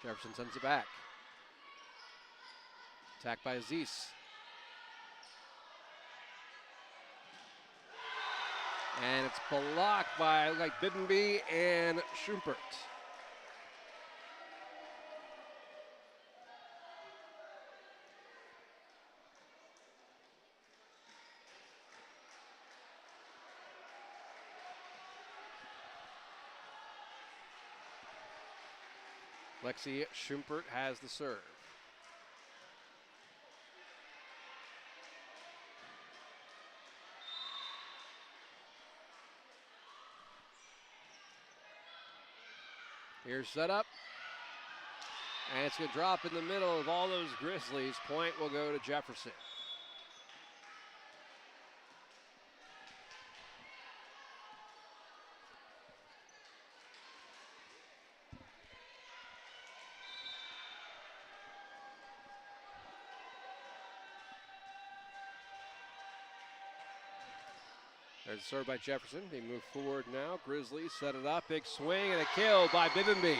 Jefferson sends it back. Attacked by Aziz. And it's blocked by Bibbenby and Schumpert. Lexi Schumpert has the serve. Here's set up. And it's going to drop in the middle of all those Grizzlies. Point will go to Jefferson. There's a serve by Jefferson. They move forward now. Grizzlies set it up. Big swing and a kill by Bibbenby.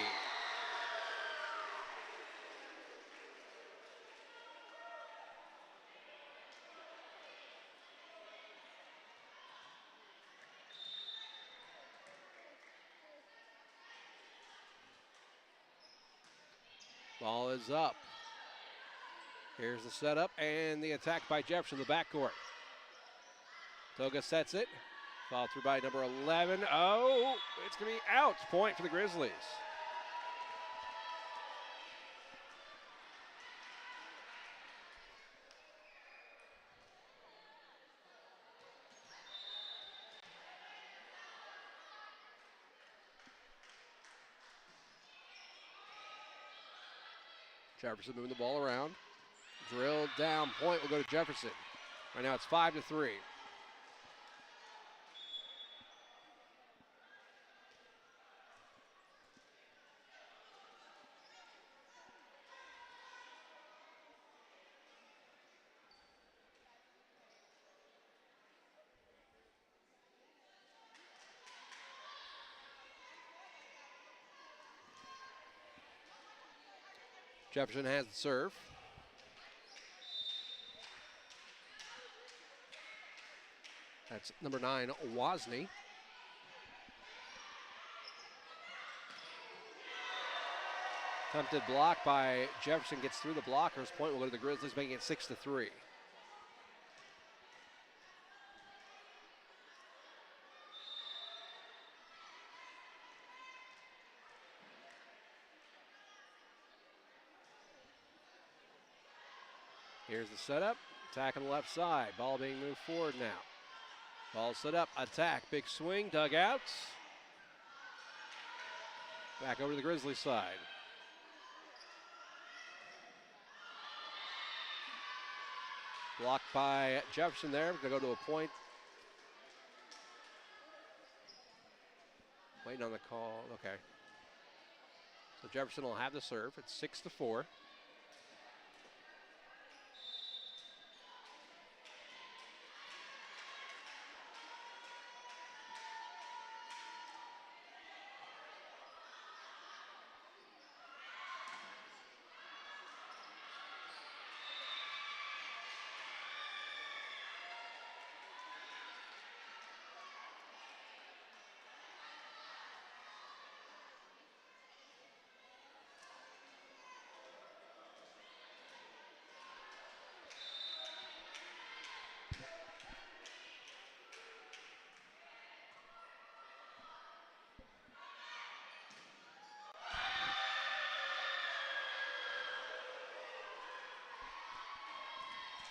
Ball is up. Here's the setup and the attack by Jefferson, the backcourt. Toga sets it. Fouled through by number 11. Oh, it's going to be out. Point for the Grizzlies. Jefferson moving the ball around. Drilled down. Point will go to Jefferson. Right now it's 5-3. Jefferson has the serve. That's number 9, Wozni. Attempted block by Jefferson, gets through the blockers. Point will go to the Grizzlies, making it 6-3. Here's the setup. Attack on the left side. Ball being moved forward now. Ball set up. Attack. Big swing. Dugouts. Back over to the Grizzlies side. Blocked by Jefferson there. We're going to go to a point. Waiting on the call. Okay. So Jefferson will have the serve. It's 6-4.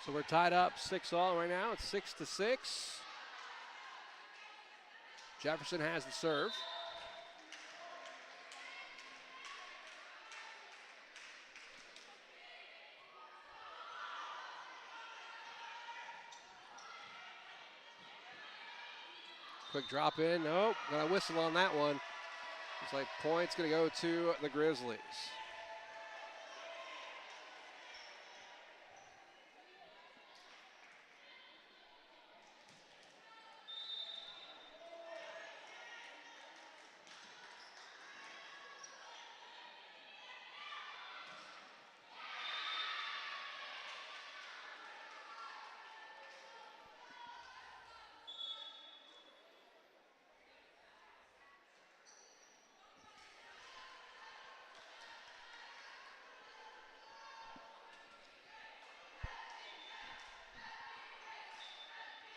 So we're tied up 6-all right now. It's 6-6. Jefferson has the serve. Quick drop in. Nope, got a whistle on that one. Looks like point's going to go to the Grizzlies.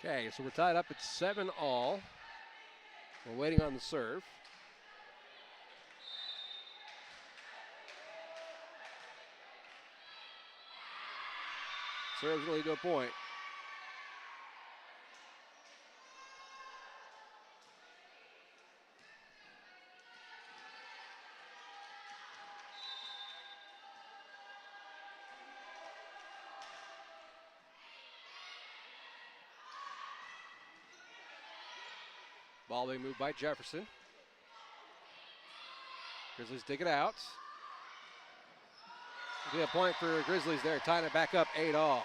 Okay, so we're tied up at 7-all. We're waiting on the serve. Serves lead to a point. Ball being moved by Jefferson. Grizzlies dig it out. It'll be a point for Grizzlies there, tying it back up 8-all.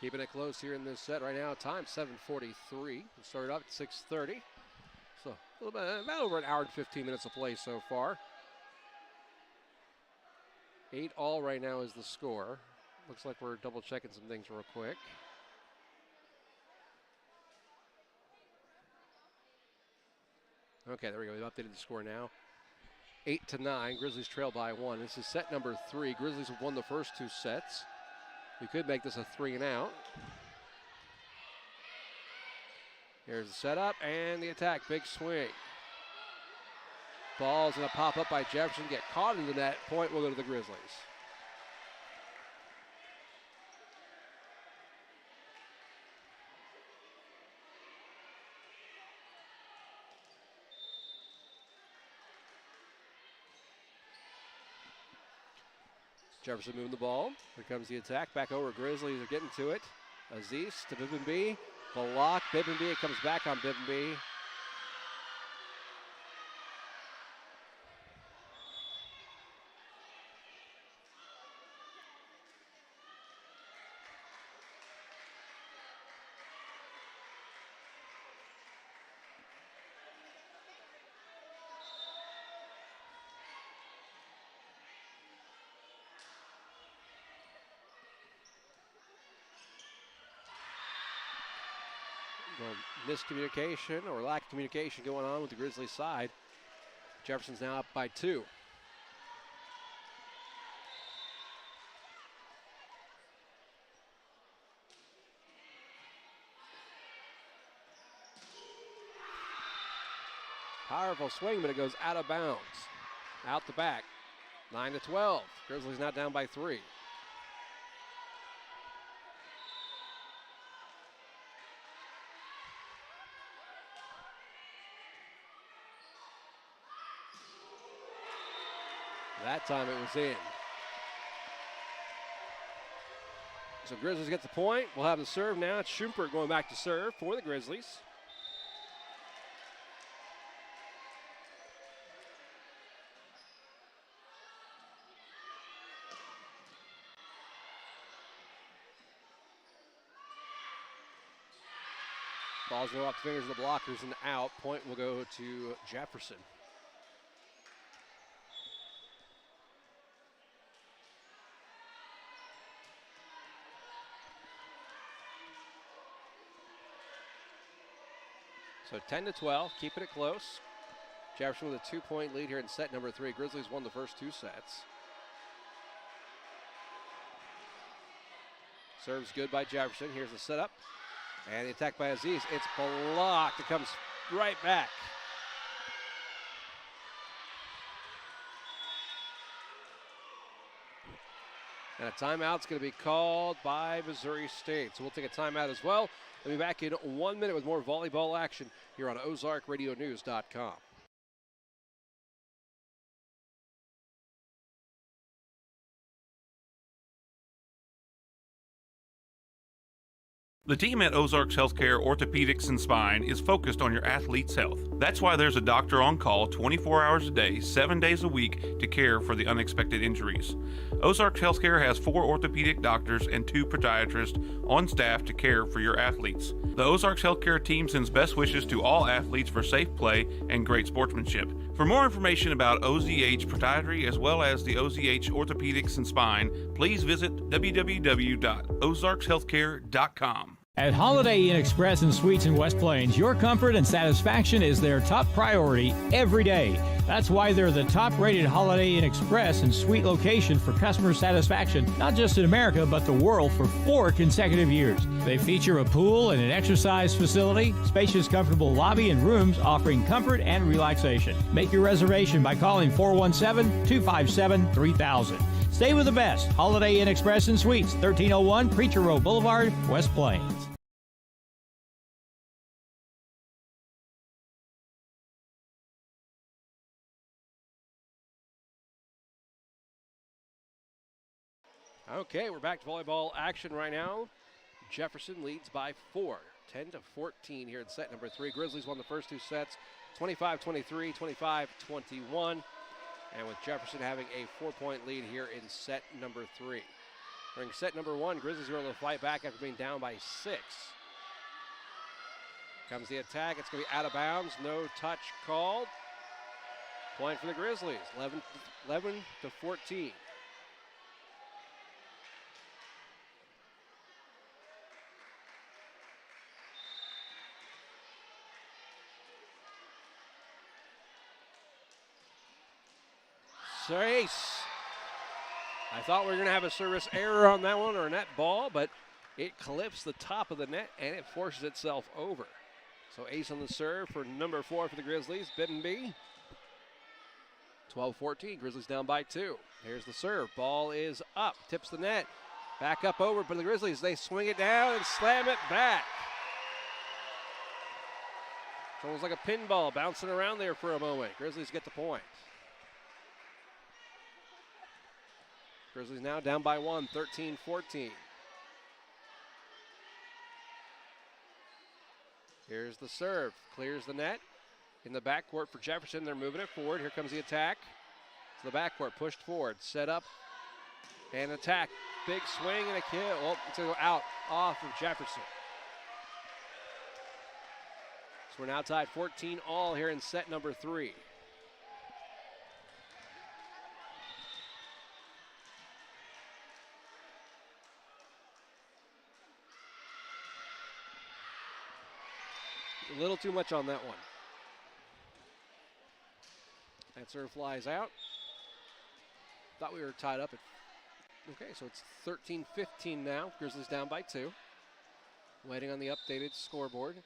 Keeping it close here in this set right now. Time 7:43. We started up at 6:30. So a little bit, about over an hour and 15 minutes of play so far. 8-all right now is the score. Looks like we're double checking some things real quick. Okay, there we go. We've updated the score now. 8-9. Grizzlies trail by 1. This is set number 3. Grizzlies have won the first 2 sets. We could make this a 3-and-out. Here's the setup and the attack. Big swing. Ball's going to pop up by Jefferson. Get caught in the net. Point will go to the Grizzlies. Jefferson moving the ball. Here comes the attack. Back over. Grizzlies are getting to it. Aziz to Bibbenby. Block. Bibbenby. It comes back on Bibbenby. Miscommunication or lack of communication going on with the Grizzlies side. Jefferson's now up by 2. Powerful swing, but it goes out of bounds. Out the back. 9-12. Grizzlies now down by 3. That time it was in. So Grizzlies get the point. We'll have the serve now. It's Schumpert going back to serve for the Grizzlies. Ball's go off the fingers of the blockers and out. Point will go to Jefferson. So 10-12, keeping it close. Jefferson with a 2-point lead here in set number 3. Grizzlies won the first 2 sets. Serves good by Jefferson. Here's the setup. And the attack by Aziz. It's blocked. It comes right back. And a timeout's going to be called by Missouri State. So we'll take a timeout as well. We'll be back in 1 minute with more volleyball action here on OzarkRadioNews.com. The team at Ozarks Healthcare Orthopedics and Spine is focused on your athlete's health. That's why there's a doctor on call 24 hours a day, 7 days a week to care for the unexpected injuries. Ozarks Healthcare has 4 orthopedic doctors and 2 podiatrists on staff to care for your athletes. The Ozarks Healthcare team sends best wishes to all athletes for safe play and great sportsmanship. For more information about OZH Podiatry as well as the OZH Orthopedics and Spine, please visit www.ozarkshealthcare.com. At Holiday Inn Express and Suites in West Plains, your comfort and satisfaction is their top priority every day. That's why they're the top-rated Holiday Inn Express and Suite location for customer satisfaction, not just in America, but the world for 4 consecutive years. They feature a pool and an exercise facility, spacious, comfortable lobby and rooms offering comfort and relaxation. Make your reservation by calling 417-257-3000. Stay with the best. Holiday Inn Express and Suites, 1301 Preacher Road Boulevard, West Plains. Okay, we're back to volleyball action right now. Jefferson leads by 4, 10-14 here in set number 3. Grizzlies won the first 2 sets, 25-23, 25-21. And with Jefferson having a 4-point lead here in set number 3. During set number 1, Grizzlies were able to fight back after being down by 6. Comes the attack. It's going to be out of bounds. No touch called. Point for the Grizzlies, 11-14. Ace. I thought we were going to have a service error on that one or a net ball, but it clips the top of the net and it forces itself over. So ace on the serve for number 4 for the Grizzlies, Bittenby. 12-14, Grizzlies down by 2. Here's the serve, ball is up, tips the net, back up over, but the Grizzlies, they swing it down and slam it back. It's almost like a pinball bouncing around there for a moment. Grizzlies get the point. Grizzlies now down by 1, 13-14. Here's the serve, clears the net. In the backcourt for Jefferson, they're moving it forward. Here comes the attack. To the backcourt, pushed forward, set up, and attack. Big swing and a kill. Oh, it's going to go out, off of Jefferson. So we're now tied 14 all here in set number 3. A little too much on that one. That serve flies out. Thought we were tied up at, okay, so it's 13-15 now. Grizzlies down by 2. Waiting on the updated scoreboard.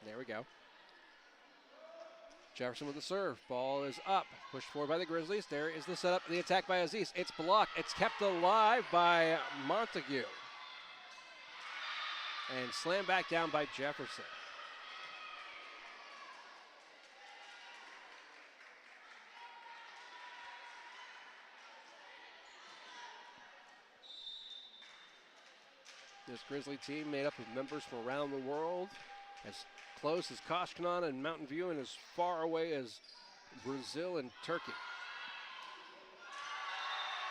There we go. Jefferson with the serve. Ball is up. Pushed forward by the Grizzlies. There is the setup, the attack by Aziz. It's blocked. It's kept alive by Montague. And slammed back down by Jefferson. This Grizzly team made up of members from around the world, as close as Koshkanan and Mountain View and as far away as Brazil and Turkey.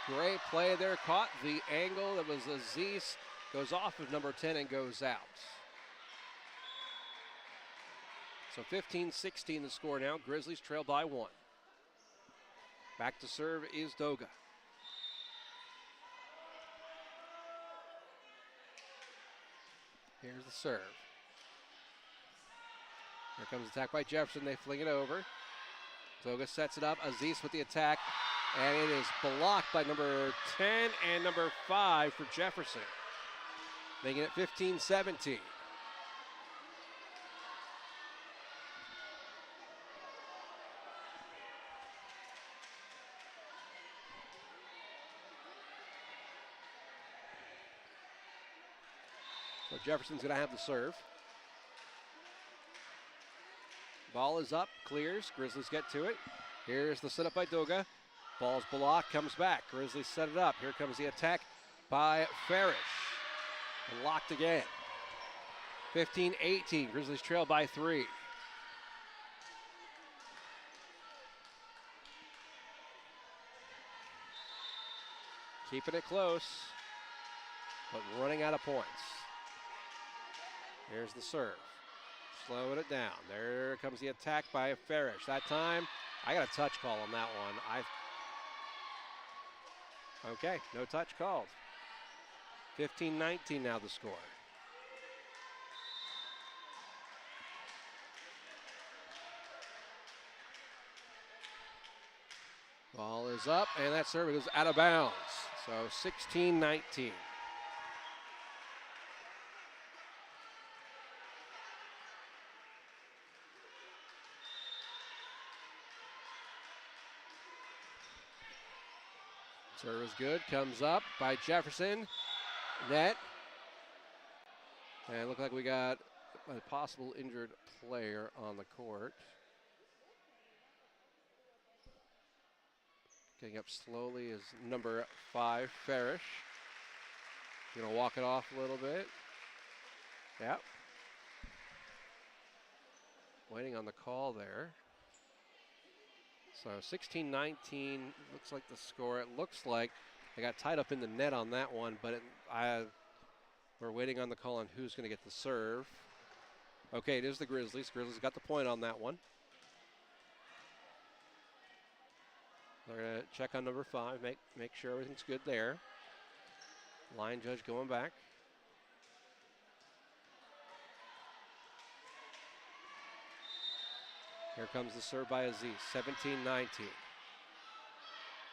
Great play there, caught the angle. That was Aziz. Goes off of number 10 and goes out. So 15-16 the score now. Grizzlies trail by 1. Back to serve is Doga. Here's the serve. Here comes the attack by Jefferson. They fling it over. Doga sets it up. Aziz with the attack. And it is blocked by number 10 and number 5 for Jefferson. Making it 15-17. So Jefferson's going to have the serve. Ball is up, clears. Grizzlies get to it. Here's the setup by Doga. Ball's blocked, comes back. Grizzlies set it up. Here comes the attack by Farish. Locked again. 15-18. Grizzlies trail by 3. Keeping it close, but running out of points. Here's the serve. Slowing it down. There comes the attack by Farish. That time, I got a touch call on that one. Okay, no touch called. 15-19 now the score. Ball is up, and that serve goes out of bounds. So 16-19. Serve is good, comes up by Jefferson. Net. And it looked like we got a possible injured player on the court. Getting up slowly is number 5, Farish. Gonna walk it off a little bit. Yep. Waiting on the call there. So 16-19 looks like the score. It looks like they got tied up in the net on that one, but we're waiting on the call on who's going to get the serve. Okay, it is the Grizzlies. Grizzlies got the point on that one. They're going to check on number 5, make sure everything's good there. Line judge going back. Here comes the serve by Aziz, 17-19.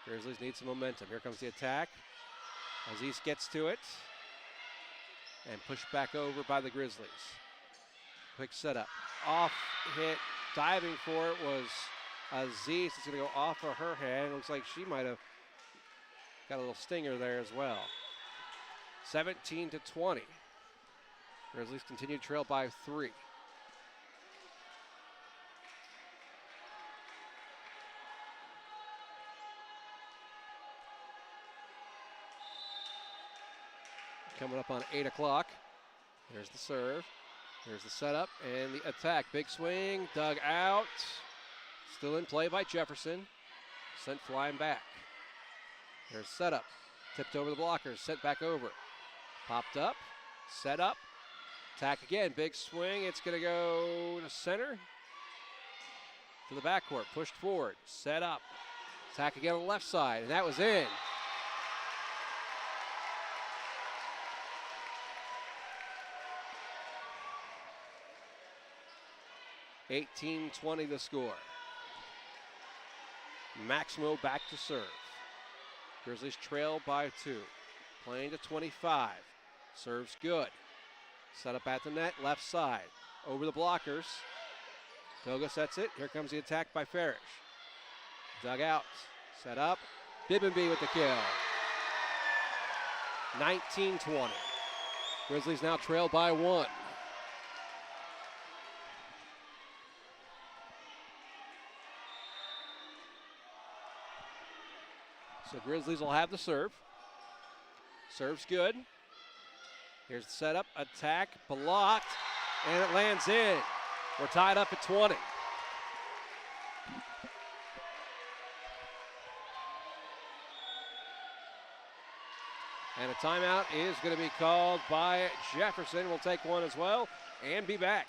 Grizzlies need some momentum. Here comes the attack. Aziz gets to it and pushed back over by the Grizzlies. Quick setup. Off hit, diving for it was Aziz. It's going to go off of her hand. Looks like she might have got a little stinger there as well. 17-20. Grizzlies continue to trail by 3. Coming up on 8 o'clock. There's the serve. Here's the setup and the attack. Big swing, dug out. Still in play by Jefferson. Sent flying back. There's setup. Tipped over the blockers, sent back over. Popped up, set up. Attack again, big swing. It's going to go to center. To the backcourt, pushed forward, set up. Attack again on the left side, and that was in. (18-20) the score. Maximo back to serve. Grizzlies trail by 2. Playing to 25. Serves good. Set up at the net, left side. Over the blockers. Toga sets it. Here comes the attack by Farish. Dug out. Set up. Bibbenby with the kill. 19-20. Grizzlies now trail by 1. So Grizzlies will have the serve. Serves good. Here's the setup, attack, blocked, and it lands in. We're tied up at 20. And a timeout is going to be called by Jefferson. We'll take one as well and be back.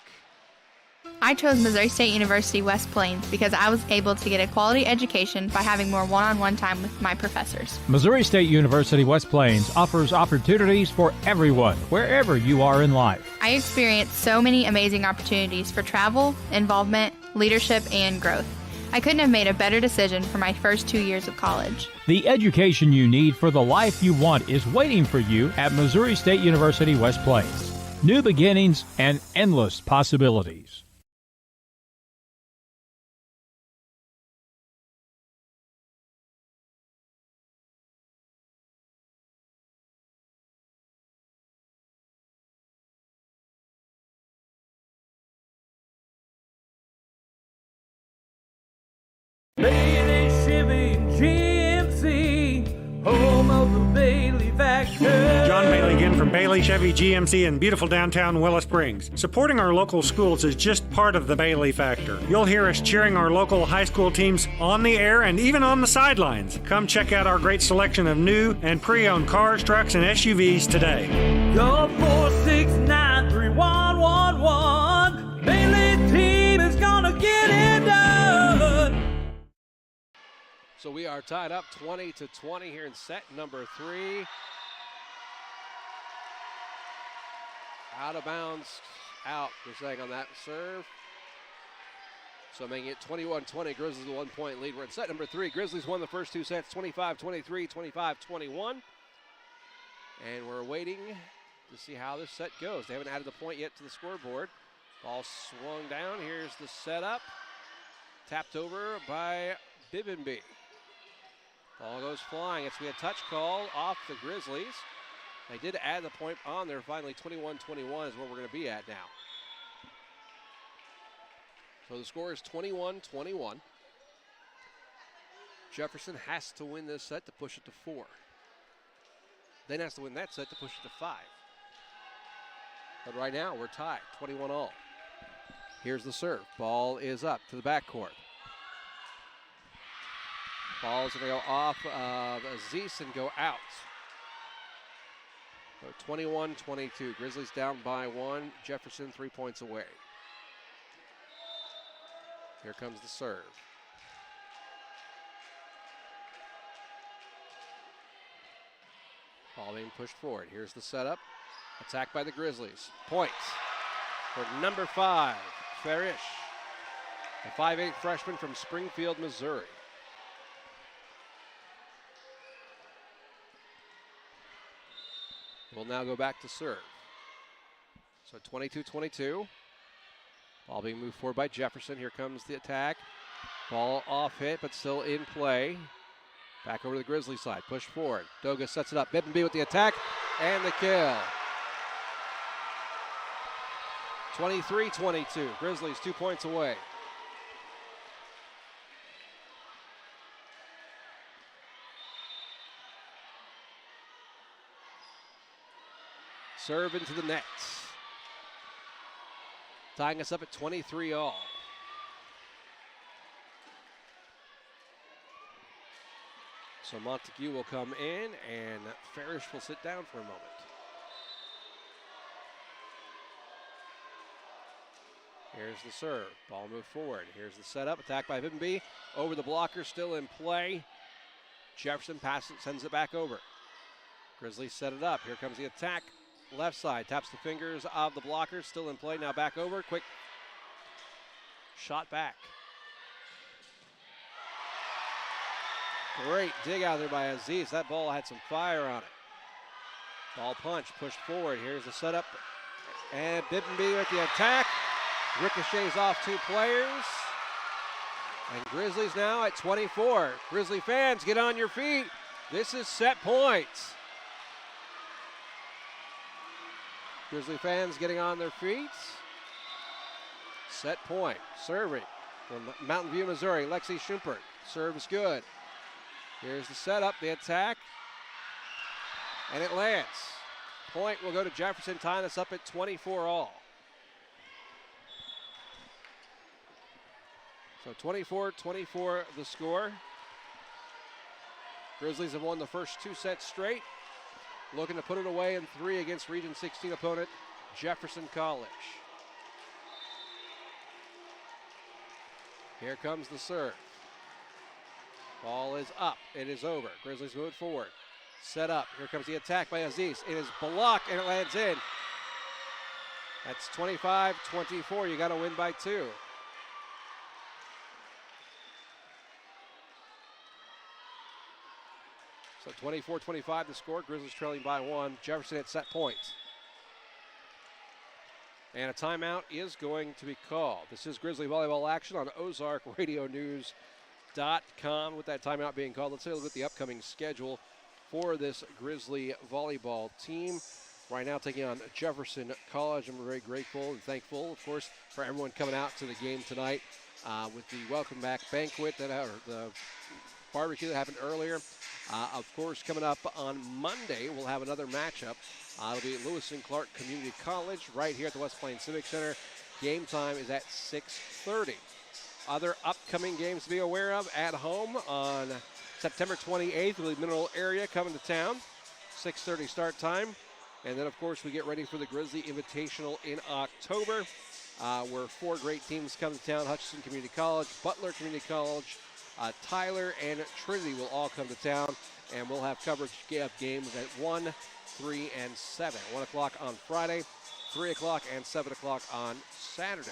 I chose Missouri State University West Plains because I was able to get a quality education by having more one-on-one time with my professors. Missouri State University West Plains offers opportunities for everyone, wherever you are in life. I experienced so many amazing opportunities for travel, involvement, leadership, and growth. I couldn't have made a better decision for my first 2 years of college. The education you need for the life you want is waiting for you at Missouri State University West Plains. New beginnings and endless possibilities. Bailey Chevy GMC, home of the Bailey Factor. John Bailey again for from Bailey Chevy GMC in beautiful downtown Willow Springs. Supporting our local schools is just part of the Bailey factor. You'll hear us cheering our local high school teams on the air and even on the sidelines. Come check out our great selection of new and pre-owned cars, trucks, and SUVs today. Go 4693111. Bailey team is gonna get it done. So we are tied up 20-20 here in set number 3. Out of bounds, out, they're saying on that serve. So making it 21-20, Grizzlies with a 1-point lead. We're in set number 3. Grizzlies won the first 2 sets, 25-23, 25-21. And we're waiting to see how this set goes. They haven't added the point yet to the scoreboard. Ball swung down, here's the setup. Tapped over by Bibbenby. Ball goes flying. It's going to be a touch call off the Grizzlies. They did add the point on there. Finally, 21-21 is where we're going to be at now. So the score is 21-21. Jefferson has to win this set to push it to 4. Then has to win that set to push it to 5. But right now, we're tied, 21-all. Here's the serve. Ball is up to the backcourt. Ball's going to go off of Aziz and go out. So 21-22. Grizzlies down by 1. Jefferson 3 points away. Here comes the serve. Ball being pushed forward. Here's the setup. Attack by the Grizzlies. Points for number 5, Farish, a 5'8" freshman from Springfield, Missouri. We'll now go back to serve. So 22-22. Ball being moved forward by Jefferson. Here comes the attack. Ball off hit, but still in play. Back over to the Grizzly side. Push forward. Doga sets it up. Bibbenby with the attack and the kill. 23-22. Grizzlies 2 points away. Serve into the net. Tying us up at 23-all. So Montague will come in and Farish will sit down for a moment. Here's the serve. Ball moved forward. Here's the setup. Attack by Bibbenby. Over the blocker, still in play. Jefferson passes, sends it back over. Grizzlies set it up. Here comes the attack. Left side, taps the fingers of the blocker, still in play, now back over, quick shot back. Great dig out there by Aziz, that ball had some fire on it. Ball punch, pushed forward, here's the setup, and Bibbenby with the attack, ricochets off 2 players, and Grizzlies now at 24. Grizzly fans, get on your feet, this is set points. Grizzly fans getting on their feet. Set point. Serving from Mountain View, Missouri. Lexi Schumpert. Serves good. Here's the setup, the attack. And it lands. Point will go to Jefferson, tying us up at 24-all. So 24-24 the score. Grizzlies have won the first 2 sets straight. Looking to put it away in 3 against Region 16 opponent Jefferson College. Here comes the serve. Ball is up. It is over. Grizzlies move forward. Set up. Here comes the attack by Aziz. It is blocked and it lands in. That's 25-24. You got to win by 2. So 24-25 the score. Grizzlies trailing by 1. Jefferson at set points. And a timeout is going to be called. This is Grizzly volleyball action on OzarkRadioNews.com. With that timeout being called, let's take a look at the upcoming schedule for this Grizzly volleyball team. Right now taking on Jefferson College. I'm very grateful and thankful, of course, for everyone coming out to the game tonight. with the welcome back banquet or the barbecue that happened earlier. Of course, coming up on Monday, we'll have another matchup. It'll be at Lewis and Clark Community College right here at the West Plains Civic Center. Game time is at 6:30. Other upcoming games to be aware of at home on September 28th, the Mineral area coming to town. 6:30 start time. And then, of course, we get ready for the Grizzly Invitational in October, where 4 great teams come to town. Hutchinson Community College, Butler Community College, Tyler, and Trinity will all come to town. And we'll have coverage of games at 1, 3, and 7. 1 o'clock on Friday, 3 o'clock, and 7 o'clock on Saturday.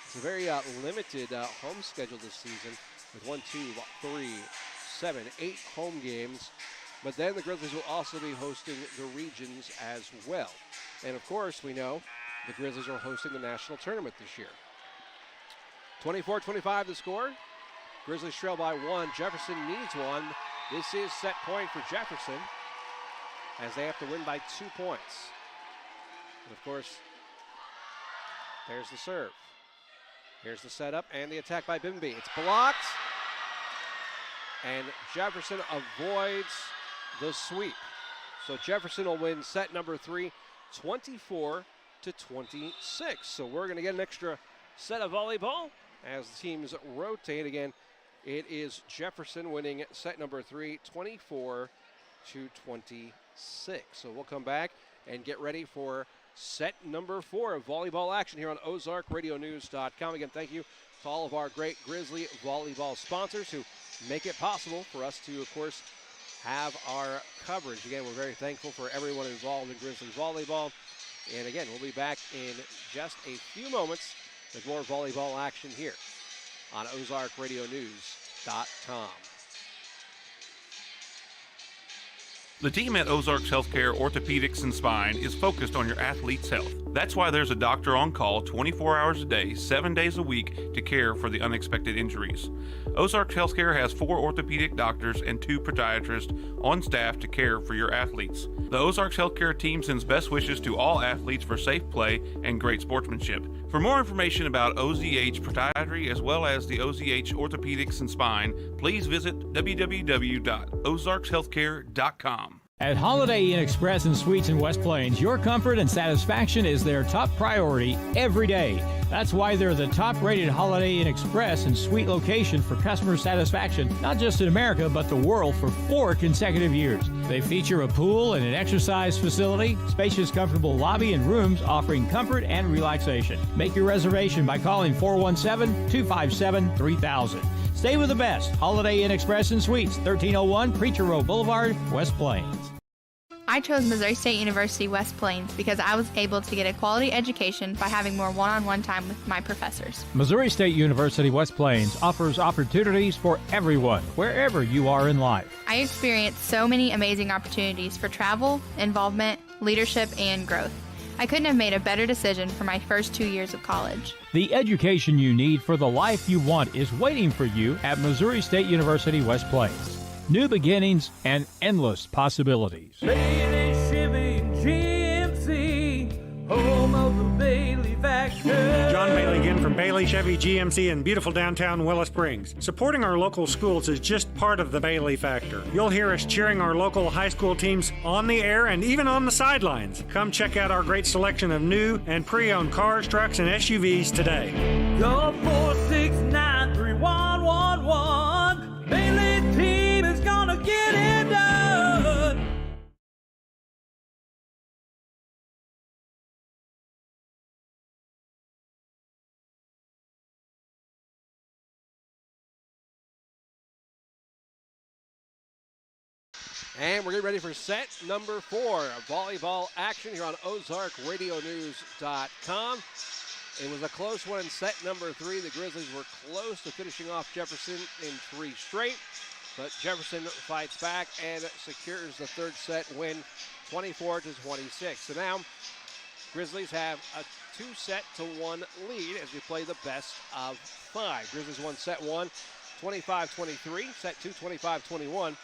It's a very limited home schedule this season with 1, 2, 3, 7, 8 home games. But then the Grizzlies will also be hosting the regions as well. And of course, we know the Grizzlies are hosting the national tournament this year. 24-25 the score. Grizzlies trail by 1. Jefferson needs one. This is set point for Jefferson as they have to win by 2 points. And of course, there's the serve. Here's the setup and the attack by Bimby. It's blocked. And Jefferson avoids the sweep. So Jefferson will win set number 3, 24-26. So we're going to get an extra set of volleyball as the teams rotate. Again, it is Jefferson winning set number 3, 24-26. So we'll come back and get ready for set number 4 of volleyball action here on OzarkRadioNews.com. Again, thank you to all of our great Grizzly volleyball sponsors who make it possible for us to, of course, have our coverage. Again, we're very thankful for everyone involved in Grizzly volleyball. And again, we'll be back in just a few moments with more volleyball action here on OzarkRadioNews.com. The team at Ozarks Healthcare Orthopedics and Spine is focused on your athlete's health. That's why there's a doctor on call 24 hours a day, 7 days a week to care for the unexpected injuries. Ozarks Healthcare has 4 orthopedic doctors and 2 podiatrists on staff to care for your athletes. The Ozarks Healthcare team sends best wishes to all athletes for safe play and great sportsmanship. For more information about OZH Podiatry as well as the OZH Orthopedics and Spine, please visit www.ozarkshealthcare.com. At Holiday Inn Express and Suites in West Plains, your comfort and satisfaction is their top priority every day. That's why they're the top-rated Holiday Inn Express and Suite location for customer satisfaction, not just in America, but the world for 4 consecutive years. They feature a pool and an exercise facility, spacious, comfortable lobby and rooms offering comfort and relaxation. Make your reservation by calling 417-257-3000. Stay with the best. Holiday Inn Express and Suites, 1301 Preacher Road Boulevard, West Plains. I chose Missouri State University West Plains because I was able to get a quality education by having more one-on-one time with my professors. Missouri State University West Plains offers opportunities for everyone, wherever you are in life. I experienced so many amazing opportunities for travel, involvement, leadership, and growth. I couldn't have made a better decision for my first 2 years of college. The education you need for the life you want is waiting for you at Missouri State University West Plains. New beginnings and endless possibilities. Bailey Shipping GMC, home of the Bailey Factor. John Bailey again from Bailey Chevy GMC in beautiful downtown Willow Springs. Supporting our local schools is just part of the Bailey Factor. You'll hear us cheering our local high school teams on the air and even on the sidelines. Come check out our great selection of new and pre-owned cars, trucks, and SUVs today. Call 469-3111. Bailey team is gonna get it done. And we're getting ready for set number 4 of volleyball action here on OzarkRadioNews.com. It was a close one in set number 3. The Grizzlies were close to finishing off Jefferson in 3 straight, but Jefferson fights back and secures the 3rd set win, 24-26. So now Grizzlies have a 2-set-to-1 lead as we play the best of 5. Grizzlies won set 1, 25-23, set 2, 25-21.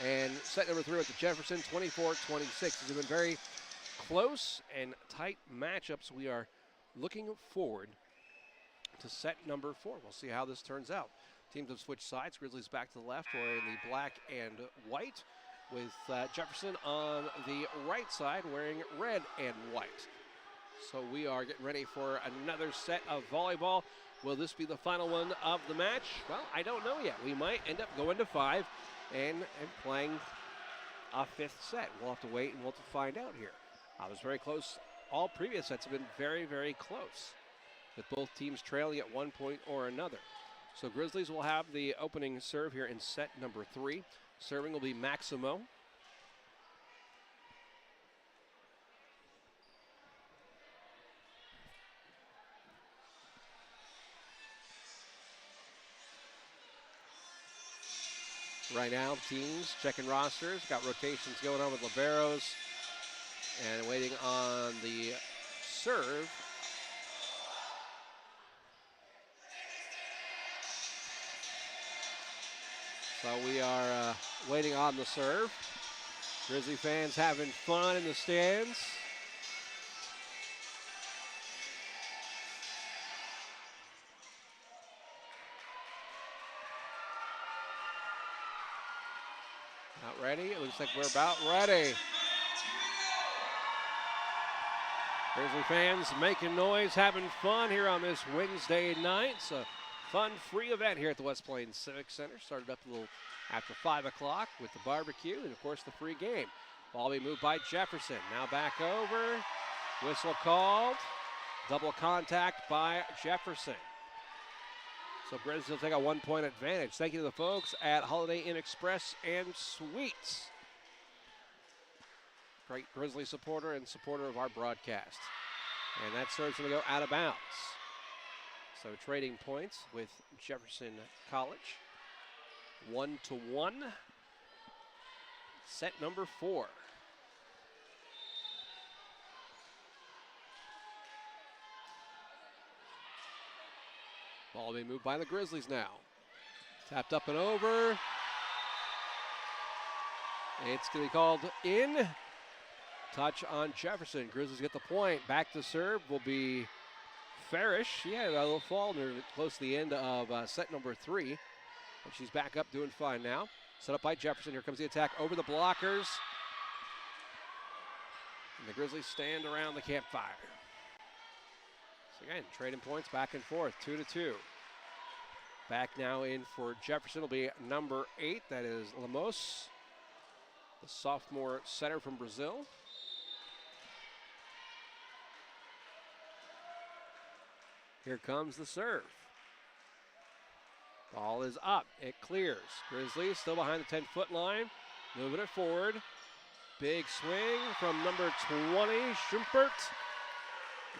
And set number 3 with the Jefferson, 24-26. These have been very close and tight matchups. We are looking forward to set number 4. We'll see how this turns out. Teams have switched sides. Grizzlies back to the left, wearing the black and white, with Jefferson on the right side wearing red and white. So we are getting ready for another set of volleyball. Will this be the final one of the match? Well, I don't know yet. We might end up going to 5 and playing a 5th set. We'll have to wait and we'll have to find out here. I was very close. All previous sets have been very, very close, with both teams trailing at one point or another. So Grizzlies will have the opening serve here in set number 3. Serving will be Maximo. Right now, teams checking rosters. Got rotations going on with liberos. And waiting on the serve. So we are waiting on the serve. Grizzly fans having fun in the stands. Not ready? It looks like we're about ready. Grizzly fans making noise, having fun here on this Wednesday night. It's a fun, free event here at the West Plains Civic Center. Started up a little after 5 o'clock with the barbecue and, of course, the free game. Ball be moved by Jefferson. Now back over. Whistle called. Double contact by Jefferson. So Grizzlies will take a 1-point advantage. Thank you to the folks at Holiday Inn Express and Suites. Great Grizzly supporter and supporter of our broadcast. And that serve's going to go out of bounds. So trading points with Jefferson College. 1-1. Set number 4. Ball being moved by the Grizzlies now. Tapped up and over. It's going to be called in. Touch on Jefferson. Grizzlies get the point. Back to serve will be Farish. She had a little fall near close to the end of set number 3. But she's back up doing fine now. Set up by Jefferson. Here comes the attack over the blockers. And the Grizzlies stand around the campfire. So again, trading points back and forth, 2-2. Back now in for Jefferson will be number 8. That is Lemos, the sophomore setter from Brazil. Here comes the serve. Ball is up. It clears. Grizzlies still behind the 10-foot line. Moving it forward. Big swing from number 20, Schumpert.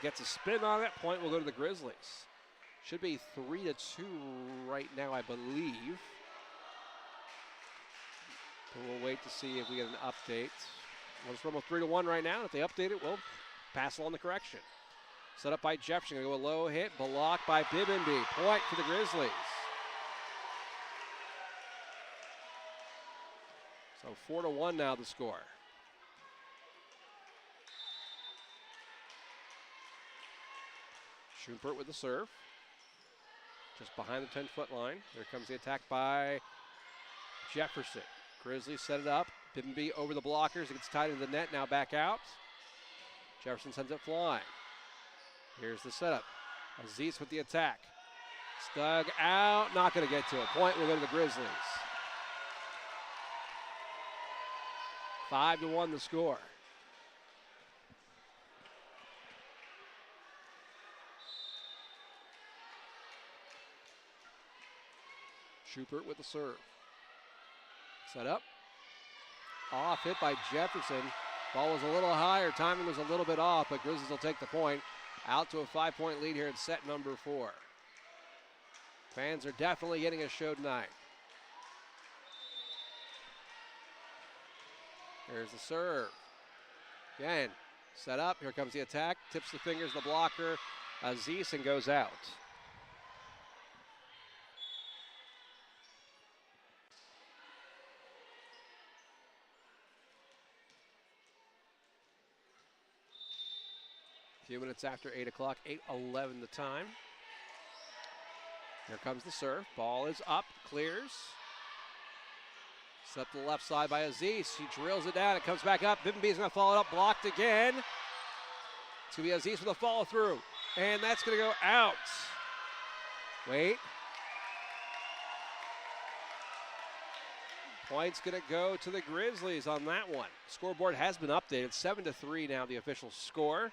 Gets a spin on it. Point will go to the Grizzlies. Should be 3-2 right now, I believe. But we'll wait to see if we get an update. Well, it's almost 3-1 right now. If they update it, we'll pass along the correction. Set up by Jefferson. Going to go a low hit. Blocked by Bibinby. Point for the Grizzlies. So 4-1 now the score. Schumpert with the serve. Just behind the 10-foot line. There comes the attack by Jefferson. Grizzlies set it up. Bibinby over the blockers. It gets tied into the net. Now back out. Jefferson sends it flying. Here's the setup. Aziz with the attack. It's dug out. Not going to get to it. Point will go to the Grizzlies. 5-1 the score. Schumpert with the serve. Set up. Off hit by Jefferson. Ball was a little higher. Timing was a little bit off, but Grizzlies will take the point. Out to a 5-point lead here in set number 4. Fans are definitely getting a show tonight. Here's the serve. Again, set up. Here comes the attack. Tips the fingers, the blocker. Aziz, and goes out. A few minutes after 8 o'clock, 8:11 the time. Here comes the serve. Ball is up, clears. Set to the left side by Aziz. He drills it down. It comes back up. Bimby is going to follow it up. Blocked again. It's going to be Aziz with a follow through. And that's going to go out. Wait. Point's going to go to the Grizzlies on that one. Scoreboard has been updated. 7-3 now the official score.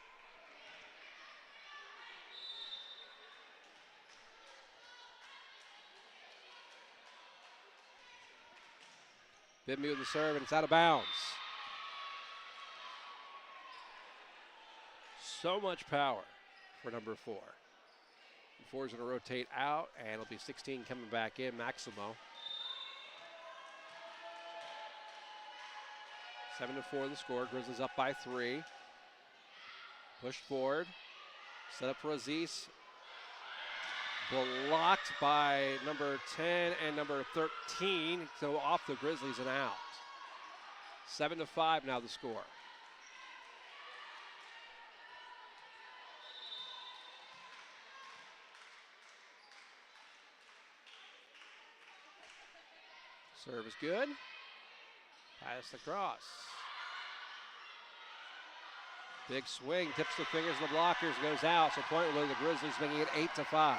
Bimby with the serve, and it's out of bounds. So much power for number 4. The 4 is going to rotate out, and it'll be 16 coming back in, Maximo. 7-4 the score. Grizzlies up by 3. Pushed forward. Set up for Aziz. Blocked by number 10 and number 13. So off the Grizzlies and out. 7-5 now the score. Serve is good. Pass across. Big swing, tips the fingers of the blockers, goes out. So point will go to the Grizzlies, making it 8-5.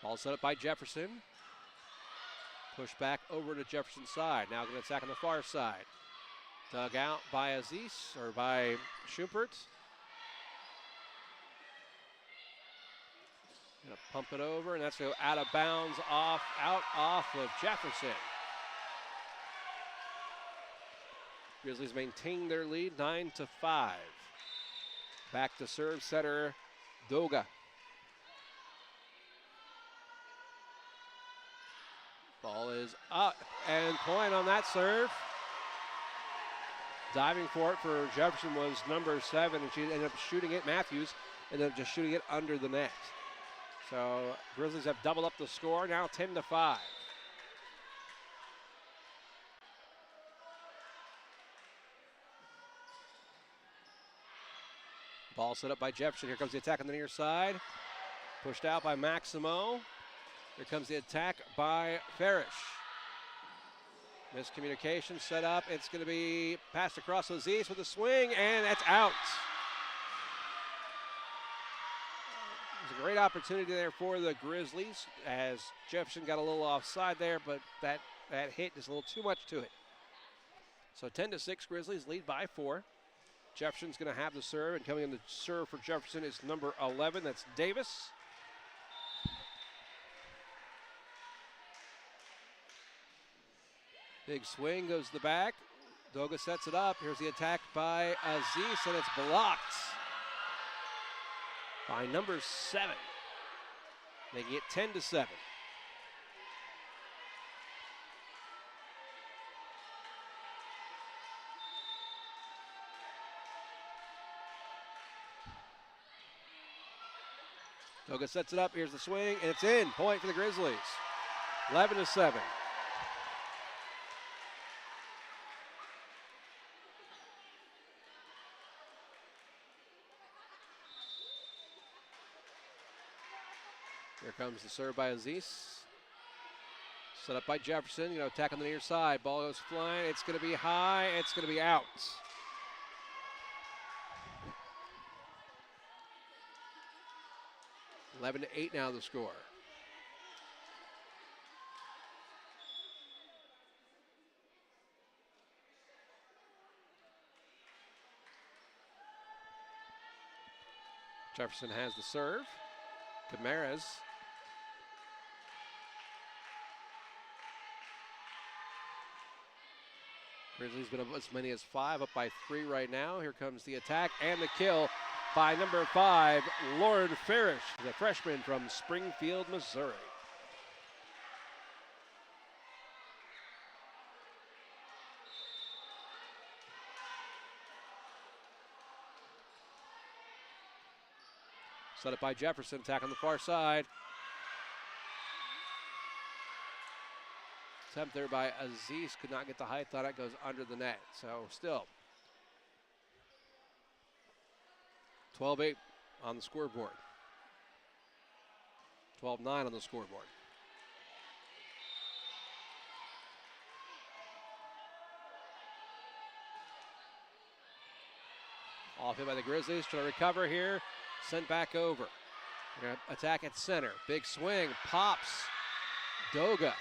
Ball set up by Jefferson. Push back over to Jefferson's side. Now going to attack on the far side. Dug out by Aziz, or by Schumpert. Going to pump it over, and that's going to go out of bounds, out off of Jefferson. Grizzlies maintain their lead, 9-5. Back to serve setter, Doga. Ball is up, and point on that serve. Diving for it for Jefferson was number 7, and she ended up shooting it. Matthews ended up just shooting it under the net. So Grizzlies have doubled up the score, now 10-5. Ball set up by Jefferson. Here comes the attack on the near side. Pushed out by Maximo. Here comes the attack by Farish. Miscommunication set up. It's going to be passed across to Aziz with a swing, and that's out. There's a great opportunity there for the Grizzlies as Jefferson got a little offside there, but that hit is a little too much to it. So 10-6, Grizzlies lead by 4. Jefferson's going to have the serve, and coming in the serve for Jefferson is number 11. That's Davis. Big swing goes to the back. Doga sets it up. Here's the attack by Aziz, and it's blocked by number 7, making it 10-7. Doga sets it up. Here's the swing, and it's in. Point for the Grizzlies. 11-7. Here comes the serve by Aziz. Set up by Jefferson. Attack on the near side. Ball goes flying. It's going to be high. It's going to be out. – 11-8 now the score. Jefferson has the serve. Camaras. Grizzlies been up as many as 5, up by 3 right now. Here comes the attack and the kill by number 5, Lauren Farish, the freshman from Springfield, Missouri. Set up by Jefferson, attack on the far side. Attempt there by Aziz, could not get the height, thought it goes under the net. So still 12-8 on the scoreboard. 12-9 on the scoreboard. Off hit by the Grizzlies, trying to recover here. Sent back over. They're going to attack at center. Big swing, pops. Doga.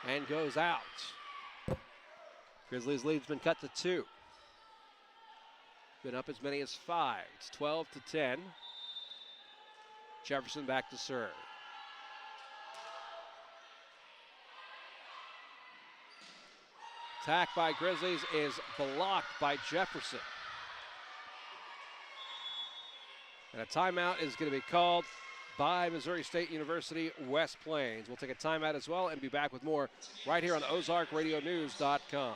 And goes out. Grizzlies lead's been cut to 2. Been up as many as 5. It's 12-10. Jefferson back to serve. Attack by Grizzlies is blocked by Jefferson. And a timeout is going to be called by Missouri State University West Plains. We'll take a timeout as well and be back with more right here on OzarkRadioNews.com.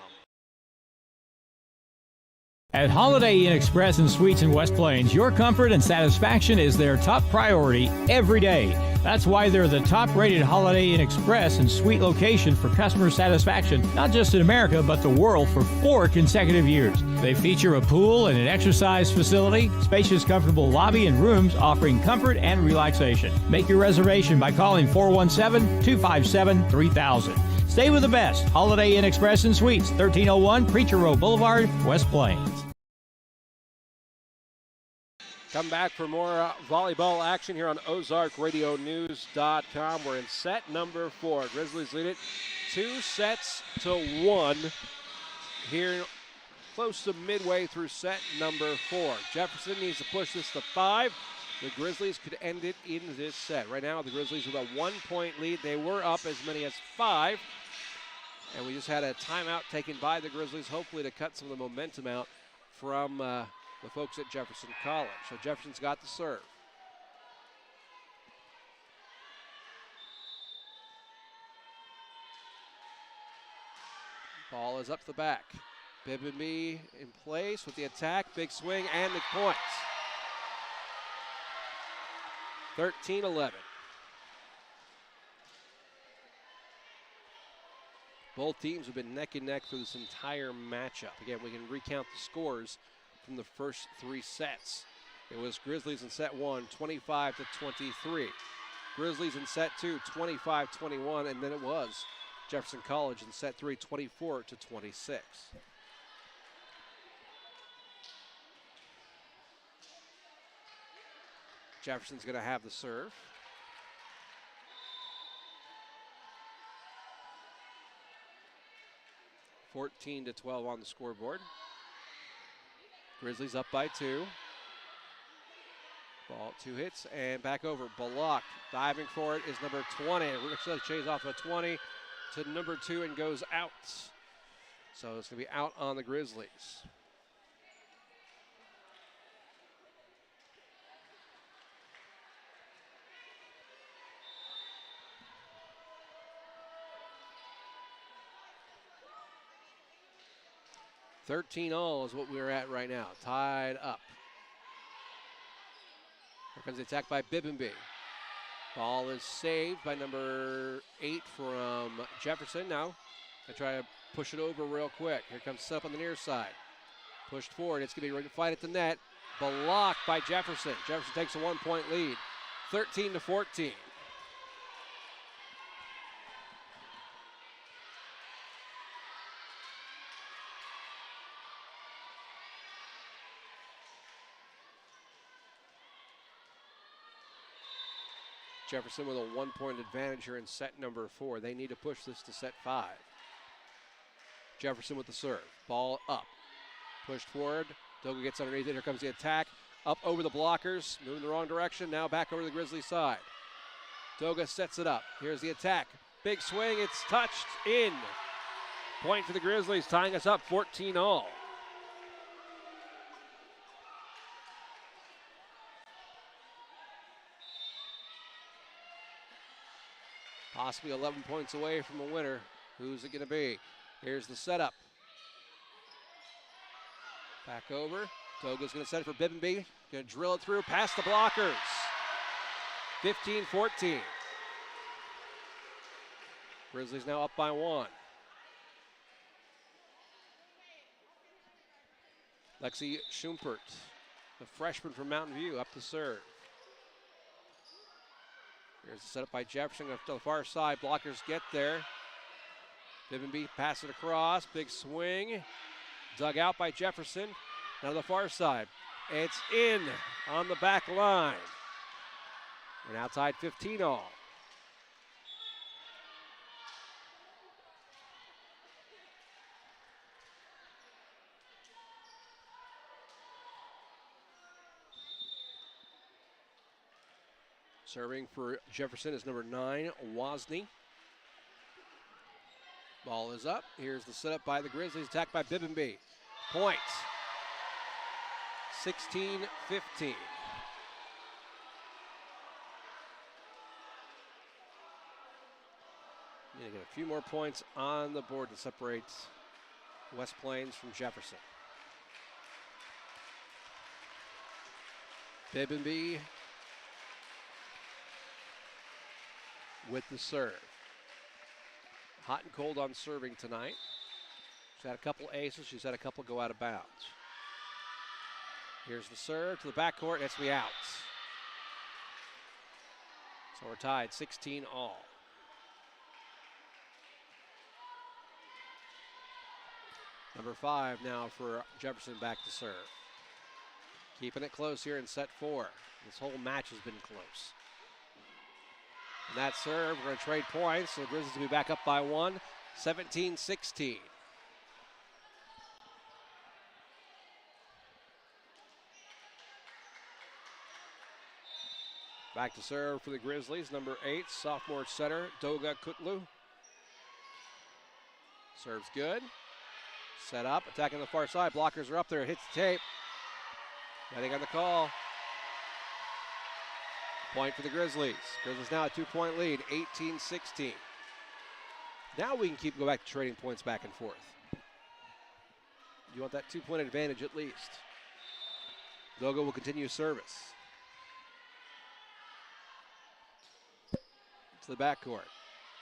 At Holiday Inn Express and Suites in West Plains, your comfort and satisfaction is their top priority every day. That's why they're the top-rated Holiday Inn Express and Suite location for customer satisfaction, not just in America, but the world for 4 consecutive years. They feature a pool and an exercise facility, spacious, comfortable lobby and rooms offering comfort and relaxation. Make your reservation by calling 417-257-3000. Stay with the best. Holiday Inn Express and Suites, 1301 Preacher Road Boulevard, West Plains. Come back for more volleyball action here on OzarkRadioNews.com. We're in set number 4. Grizzlies lead it 2-1 here close to midway through set number 4. Jefferson needs to push this to 5. The Grizzlies could end it in this set. Right now, the Grizzlies with a 1-point lead. They were up as many as 5. And we just had a timeout taken by the Grizzlies, hopefully to cut some of the momentum out from the folks at Jefferson College. So Jefferson's got the serve. Ball is up the back. Bibby in place with the attack, big swing, and the points. 13-11. Both teams have been neck and neck for this entire matchup. Again, we can recount the scores from the first 3 sets. It was Grizzlies in set 1, 25-23. Grizzlies in set 2, 25-21, and then it was Jefferson College in set 3, 24-26. Jefferson's going to have the serve. (14-12) on the scoreboard. Grizzlies up by 2. Ball 2 hits and back over. Blocked. Diving for it is number 20. Actually chases off a 20 to number 2 and goes out. So it's going to be out on the Grizzlies. (13-all) is what we're at right now. Tied up. Here comes the attack by Bibby. Ball is saved by number 8 from Jefferson. Now they try to push it over real quick. Here comes set up on the near side. Pushed forward. It's going to be ready to fight at the net. Blocked by Jefferson. Jefferson takes a 1-point lead. 13-14. Jefferson with a 1-point advantage here in set number 4. They need to push this to set 5. Jefferson with the serve. Ball up. Pushed forward. Doga gets underneath it. Here comes the attack. Up over the blockers. Moving the wrong direction. Now back over to the Grizzly side. Doga sets it up. Here's the attack. Big swing. It's touched in. Point for the Grizzlies, tying us up 14-all. Possibly 11 points away from a winner. Who's it going to be? Here's the setup. Back over. Toga's going to set it for Bibby. Going to drill it through past the blockers. 15-14. Grizzlies now up by 1. Lexi Schumpert, the freshman from Mountain View, up to serve. Here's the setup by Jefferson up to the far side. Blockers get there. Bibbenby pass it across. Big swing. Dug out by Jefferson. Now to the far side. It's in on the back line. We're now tied 15-all. Serving for Jefferson is number 9, Wozni. Ball is up. Here's the setup by the Grizzlies. Attacked by Bibbenby. Point. 16-15. Need to get a few more points on the board to separate West Plains from Jefferson. Bibbenby with the serve. Hot and cold on serving tonight. She's had a couple aces. She's had a couple go out of bounds. Here's the serve to the backcourt. That's the outs. So we're tied 16-all. Number 5 now for Jefferson back to serve. Keeping it close here in set 4. This whole match has been close. And that serve, we're going to trade points. So the Grizzlies will be back up by 1, 17-16. Back to serve for the Grizzlies, number 8, sophomore setter, Doga Kutlu. Serves good. Set up, attacking the far side. Blockers are up there, hits the tape. Waiting on the call. Point for the Grizzlies. Grizzlies now a 2-point lead, 18-16. Now we can go back to trading points back and forth. You want that 2-point advantage at least. Doga will continue service. To the backcourt.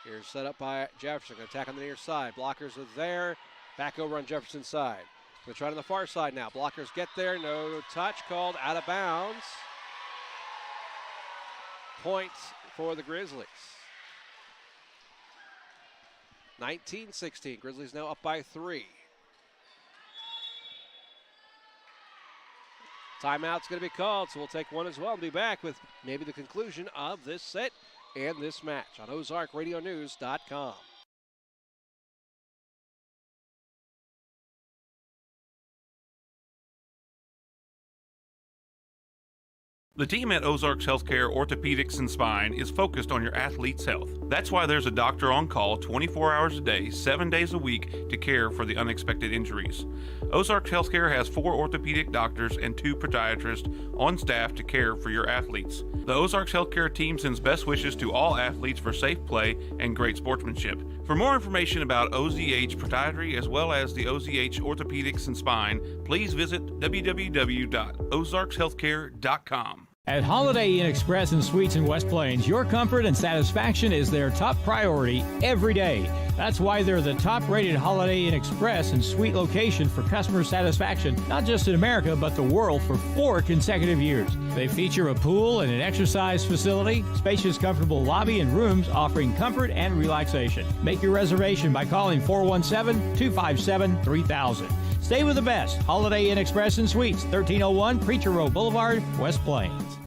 Here's set up by Jefferson. Going to attack on the near side. Blockers are there. Back over on Jefferson's side. Going to try on the far side now. Blockers get there. No touch called. Out of bounds. Points for the Grizzlies. 19-16. Grizzlies now up by 3. Timeout's going to be called, so we'll take one as well and be back with maybe the conclusion of this set and this match on OzarkRadioNews.com. The team at Ozarks Healthcare Orthopedics and Spine is focused on your athlete's health. That's why there's a doctor on call 24 hours a day, 7 days a week to care for the unexpected injuries. Ozarks Healthcare has 4 orthopedic doctors and 2 podiatrists on staff to care for your athletes. The Ozarks Healthcare team sends best wishes to all athletes for safe play and great sportsmanship. For more information about OZH Podiatry as well as the OZH Orthopedics and Spine, please visit www.ozarkshealthcare.com. At Holiday Inn Express and Suites in West Plains, your comfort and satisfaction is their top priority every day. That's why they're the top-rated Holiday Inn Express and Suite location for customer satisfaction, not just in America, but the world for 4 consecutive years. They feature a pool and an exercise facility, spacious, comfortable lobby and rooms offering comfort and relaxation. Make your reservation by calling 417-257-3000. Stay with the best. Holiday Inn Express and Suites, 1301 Preacher Road Boulevard, West Plains.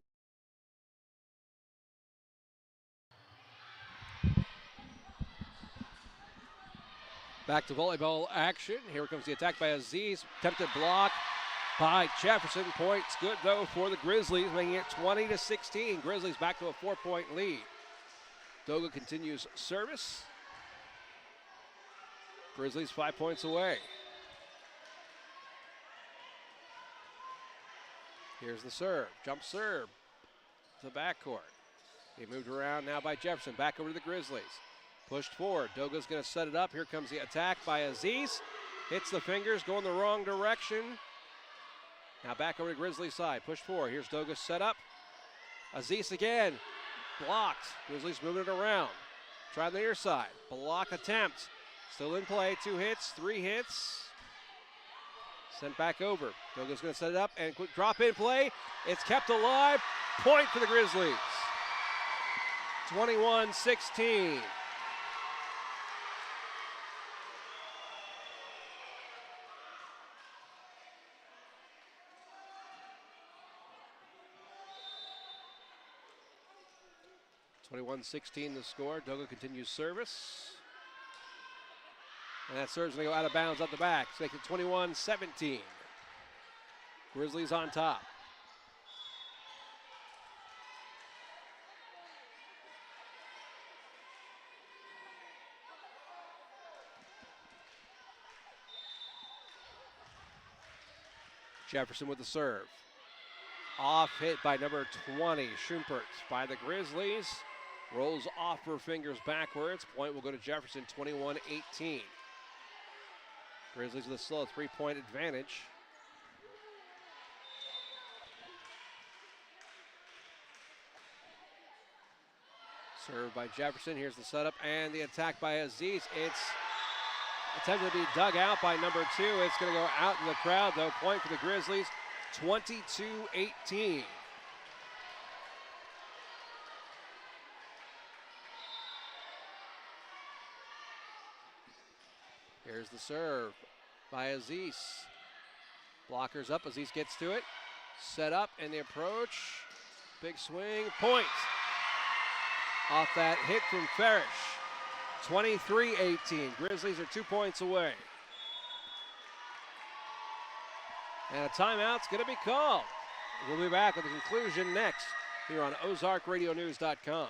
Back to volleyball action. Here comes the attack by Aziz. Attempted block by Jefferson. Points good, though, for the Grizzlies, making it 20-16. Grizzlies back to a 4-point lead. Doga continues service. Grizzlies 5 points away. Here's the serve. Jump serve to the backcourt. He moved around now by Jefferson. Back over to the Grizzlies. Pushed forward. Doga's going to set it up. Here comes the attack by Aziz. Hits the fingers, going the wrong direction. Now back over to Grizzlies side. Push forward. Here's Doga's set up. Aziz again. Blocked. Grizzlies moving it around. Try the near side. Block attempt. Still in play. 2 hits, 3 hits. Sent back over. Doga's going to set it up and quick drop in play. It's kept alive. Point for the Grizzlies. 21-16. (21-16) the score. Doga continues service. And that serve's going to go out of bounds at the back. So make it 21-17. Grizzlies on top. Jefferson with the serve. Off hit by number 20, Schumpert by the Grizzlies. Rolls off her fingers backwards. Point will go to Jefferson, 21-18. Grizzlies with a slow 3-point advantage. Served by Jefferson. Here's the setup and the attack by Aziz. It's attempted to be dug out by number 2. It's going to go out in the crowd, though. Point for the Grizzlies, 22-18. Here's the serve by Aziz. Blockers up. Aziz gets to it. Set up and the approach. Big swing. Point. Off that hit from Farish. 23-18. Grizzlies are 2 points away. And a timeout's going to be called. We'll be back with the conclusion next here on OzarkRadioNews.com.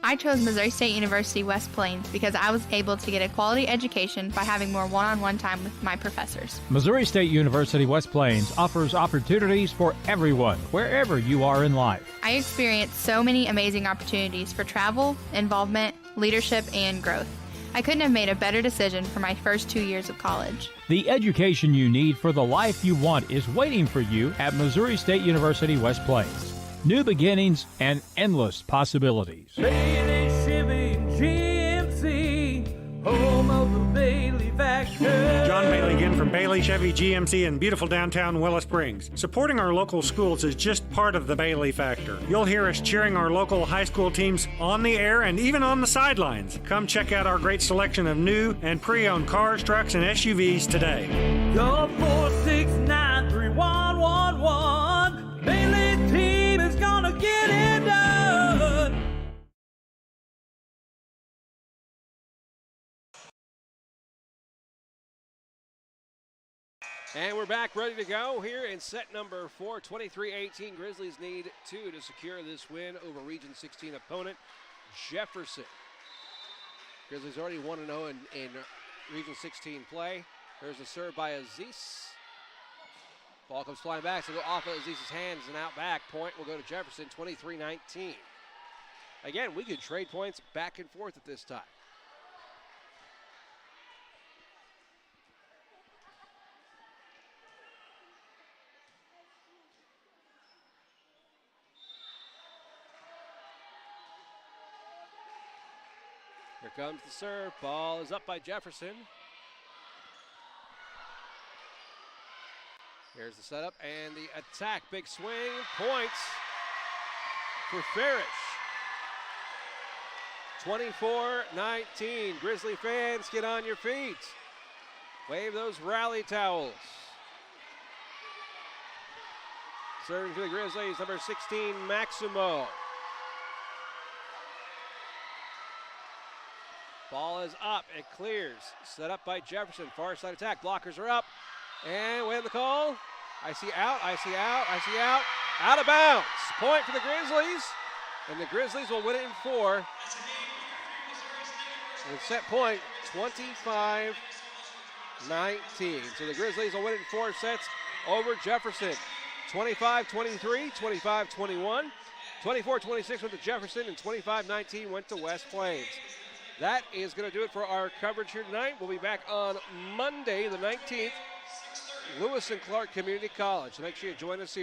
I chose Missouri State University West Plains because I was able to get a quality education by having more one-on-one time with my professors. Missouri State University West Plains offers opportunities for everyone, wherever you are in life. I experienced so many amazing opportunities for travel, involvement, leadership, and growth. I couldn't have made a better decision for my first 2 years of college. The education you need for the life you want is waiting for you at Missouri State University West Plains. New beginnings and endless possibilities. Bailey Shipping GMC, home of the Bailey Factor. John Bailey again from Bailey Chevy GMC in beautiful downtown Willow Springs. Supporting our local schools is just part of the Bailey Factor. You'll hear us cheering our local high school teams on the air and even on the sidelines. Come check out our great selection of new and pre-owned cars, trucks, and SUVs today. Call 469-3111. Bailey team is gonna get it done. And we're back ready to go here in set number 4. 23-18. Grizzlies need 2 to secure this win over Region 16 opponent Jefferson. Grizzlies already 1-0 in Region 16 play. There's a serve by Aziz. Ball comes flying back, so go off of Aziz's hands and out back. Point will go to Jefferson, 23-19. Again, we could trade points back and forth at this time. Here comes the serve. Ball is up by Jefferson. Here's the setup and the attack. Big swing. Points for Farish. 24-19. Grizzly fans, get on your feet. Wave those rally towels. Serving for the Grizzlies, number 16, Maximo. Ball is up. It clears. Set up by Jefferson. Far side attack. Blockers are up. And wait on the call. I see out. I see out. I see out. Out of bounds. Point for the Grizzlies. And the Grizzlies will win it in 4. And set point 25-19. So the Grizzlies will win it in 4 sets over Jefferson. 25-23, 25-21. 24-26 went to Jefferson, and 25-19 went to West Plains. That is going to do it for our coverage here tonight. We'll be back on Monday, the 19th, Lewis and Clark Community College. So make sure you join us here.